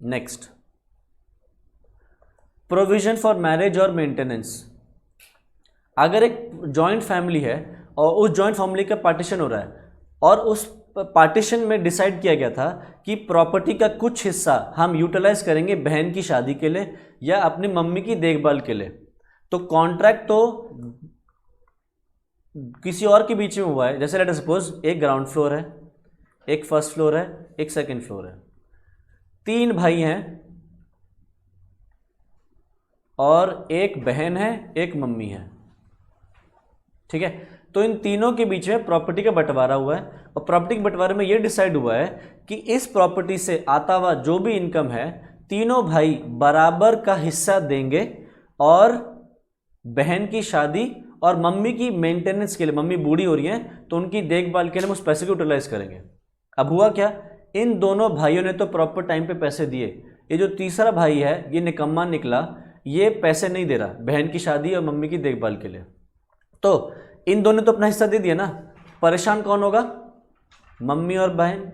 नेक्स्ट, प्रोविजन फॉर मैरिज और मेंटेनेंस। अगर एक जॉइंट फैमिली है और उस जॉइंट फैमिली का पार्टीशन हो रहा है और उस पार्टीशन में डिसाइड किया गया था कि प्रॉपर्टी का कुछ हिस्सा हम यूटिलाइज करेंगे बहन की शादी के लिए या अपनी मम्मी की देखभाल के लिए, तो कॉन्ट्रैक्ट तो किसी और के बीच में हुआ है। जैसे लेट सपोज एक ग्राउंड फ्लोर है, एक फर्स्ट फ्लोर है, एक सेकंड फ्लोर है, 3 भाई हैं और एक बहन है, एक मम्मी है। ठीक है, तो इन तीनों के बीच में प्रॉपर्टी का बंटवारा हुआ है और प्रॉपर्टी के बंटवारे में यह डिसाइड हुआ है कि इस प्रॉपर्टी से आता हुआ जो भी इनकम है तीनों भाई बराबर का हिस्सा देंगे और बहन की शादी और मम्मी की मेंटेनेंस के लिए, मम्मी बूढ़ी हो रही हैं तो उनकी देखभाल के लिए हम उस पैसे को यूटिलाइज करेंगे। अब हुआ क्या, इन दोनों भाइयों ने तो प्रॉपर टाइम पे पैसे दिए, ये जो तीसरा भाई है ये निकम्मा निकला, ये पैसे नहीं दे रहा बहन की शादी और मम्मी की देखभाल के लिए। तो इन दोनों ने तो अपना हिस्सा दे दिया ना, परेशान कौन होगा, मम्मी और बहन।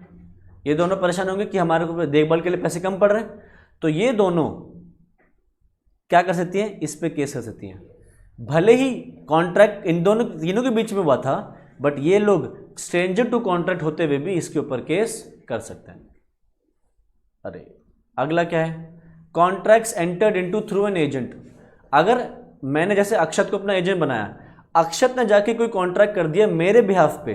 ये दोनों परेशान होंगे कि हमारे को देखभाल के लिए पैसे कम पड़ रहे हैं, तो ये दोनों क्या कर सकती हैं, इस पे केस कर सकती हैं। भले ही कॉन्ट्रैक्ट इन दोनों तीनों के बीच में हुआ था, बट ये लोग स्ट्रेंजर टू कॉन्ट्रैक्ट होते हुए भी इसके ऊपर केस कर सकते हैं। अरे अगला क्या है, contracts entered into through an agent. अगर मैंने जैसे अक्षत को अपना एजेंट बनाया, अक्षत ने जाके कोई कॉन्ट्रैक्ट कर दिया मेरे बिहाफ पे,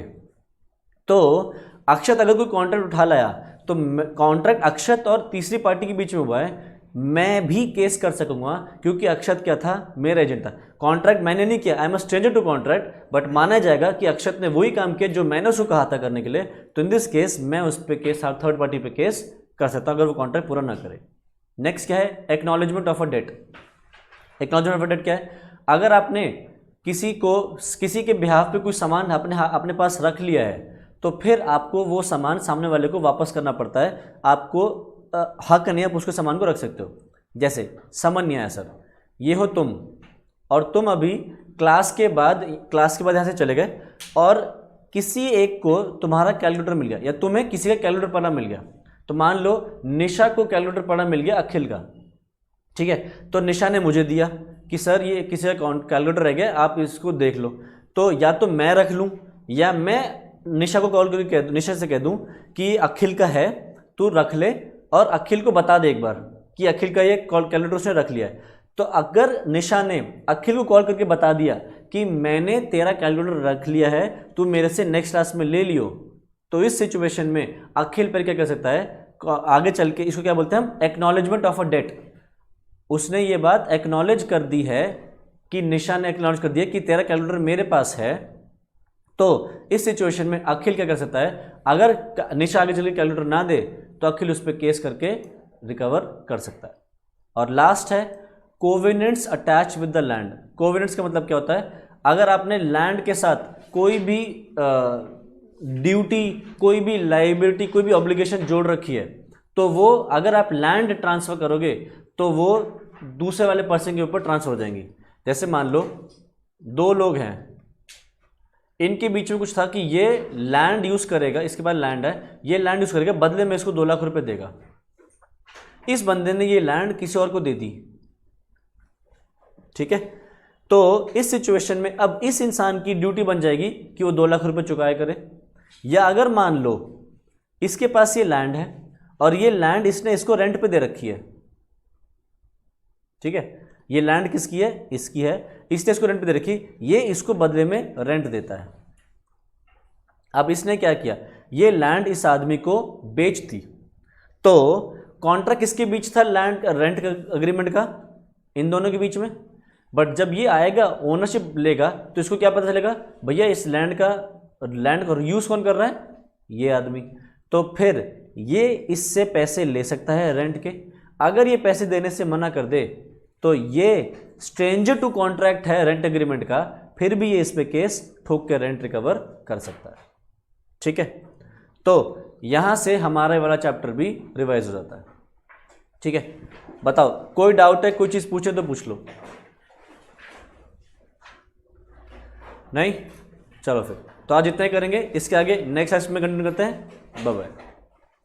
तो अक्षत अगर कोई कॉन्ट्रैक्ट उठा लाया तो कॉन्ट्रैक्ट अक्षत और तीसरी पार्टी के बीच में हुआ है, मैं भी केस कर सकूंगा क्योंकि अक्षत क्या था, मेरा एजेंट था। कॉन्ट्रैक्ट मैंने नहीं किया, I am a stranger to contract, but माना जाएगा कि अक्षत ने वही काम किया जो मैंने उसको कहा था करने के लिए, तो इन दिस केस मैं उस पर केस, थर्ड पार्टी पे केस कर सकता हूं अगर वो कॉन्ट्रैक्ट पूरा ना करे। नेक्स्ट क्या है, acknowledgement of a debt. Acknowledgement of a debt क्या है, अगर आपने किसी के बिहाफ पे कोई सामान अपने पास रख लिया है तो फिर आपको वो सामान सामने वाले को वापस करना पड़ता है। आपको हक नहीं, आप उसके सामान को रख सकते हो। जैसे समन नहीं आया सर, ये हो तुम, और तुम अभी क्लास के बाद यहाँ से चले गए और किसी एक को तुम्हारा कैलकुलेटर मिल गया या तुम्हें किसी का कैलकुलेटर पढ़ना मिल गया। तो मान लो निशा को कैलकुलेटर पढ़ना मिल गया अखिल का, ठीक है, तो निशा ने मुझे दिया कि सर ये किसी का कैलकुलेटर रह गया, आप इसको देख लो। तो या तो मैं रख लूँ या मैं निशा को कॉल करके निशा से कह दूँ कि अखिल का है, तू रख ले और अखिल को बता दे एक बार कि अखिल का ये कैलकुलेटर उसने रख लिया है। तो अगर निशा ने अखिल को कॉल करके बता दिया कि मैंने तेरा कैलकुलेटर रख लिया है, तू मेरे से नेक्स्ट क्लास में ले लियो, तो इस सिचुएशन में अखिल पर क्या कर सकता है, आगे चल के इसको क्या बोलते हैं हम, एक्नॉलेजमेंट ऑफ अ डेट। उसने ये बात एक्नॉलेज कर दी है कि निशा ने एक्नॉलेज कर दिया कि तेरा कैलकुलेटर मेरे पास है। तो इस सिचुएशन में अखिल क्या कर सकता है, अगर निशा आगे चल के कैलकुलेटर ना दे तो अखिल उस पर केस करके रिकवर कर सकता है। और लास्ट है covenants attach with the land. Covenants का मतलब क्या होता है, अगर आपने लैंड के साथ कोई भी ड्यूटी, कोई भी लाइबिलिटी, कोई भी ऑब्लिगेशन जोड़ रखी है, तो वो अगर आप लैंड ट्रांसफर करोगे तो वो दूसरे वाले पर्सन के ऊपर ट्रांसफर हो जाएंगी। जैसे मान लो 2 लोग हैं, इनके बीच में कुछ था कि ये लैंड यूज करेगा, इसके पास लैंड है, ये लैंड यूज करेगा, बदले में इसको 2 लाख रुपए देगा। इस बंदे ने ये लैंड किसी और को दे दी, ठीक है। तो इस सिचुएशन में अब इस इंसान की ड्यूटी बन जाएगी कि वो 2 लाख रुपए चुकाया करे। या अगर मान लो इसके पास ये लैंड है और ये लैंड इसने इसको रेंट पे दे रखी है, ठीक है, ये लैंड किसकी है, इसकी है, इसने इसको रेंट पे दे रखी, ये इसको बदले में रेंट देता है। अब इसने क्या किया, ये लैंड इस आदमी को बेच दी, तो कॉन्ट्रैक्ट किसके बीच था, लैंड रेंट का एग्रीमेंट का, इन दोनों के बीच में। बट जब ये आएगा ओनरशिप लेगा तो इसको क्या पता चलेगा, भैया इस लैंड का यूज कौन कर रहा है, ये आदमी। तो फिर ये इससे पैसे ले सकता है रेंट के। अगर ये पैसे देने से मना कर दे तो ये स्ट्रेंजर टू कॉन्ट्रैक्ट है रेंट एग्रीमेंट का, फिर भी ये इस पे केस ठोक के रेंट रिकवर कर सकता है। ठीक है, तो यहां से हमारा वाला चैप्टर भी रिवाइज हो जाता है। ठीक है, बताओ कोई डाउट है, कोई चीज पूछे तो पूछ लो। नहीं, चलो फिर तो आज इतना ही करेंगे, इसके आगे नेक्स्ट क्लास में कंटिन्यू करते हैं। Bye bye.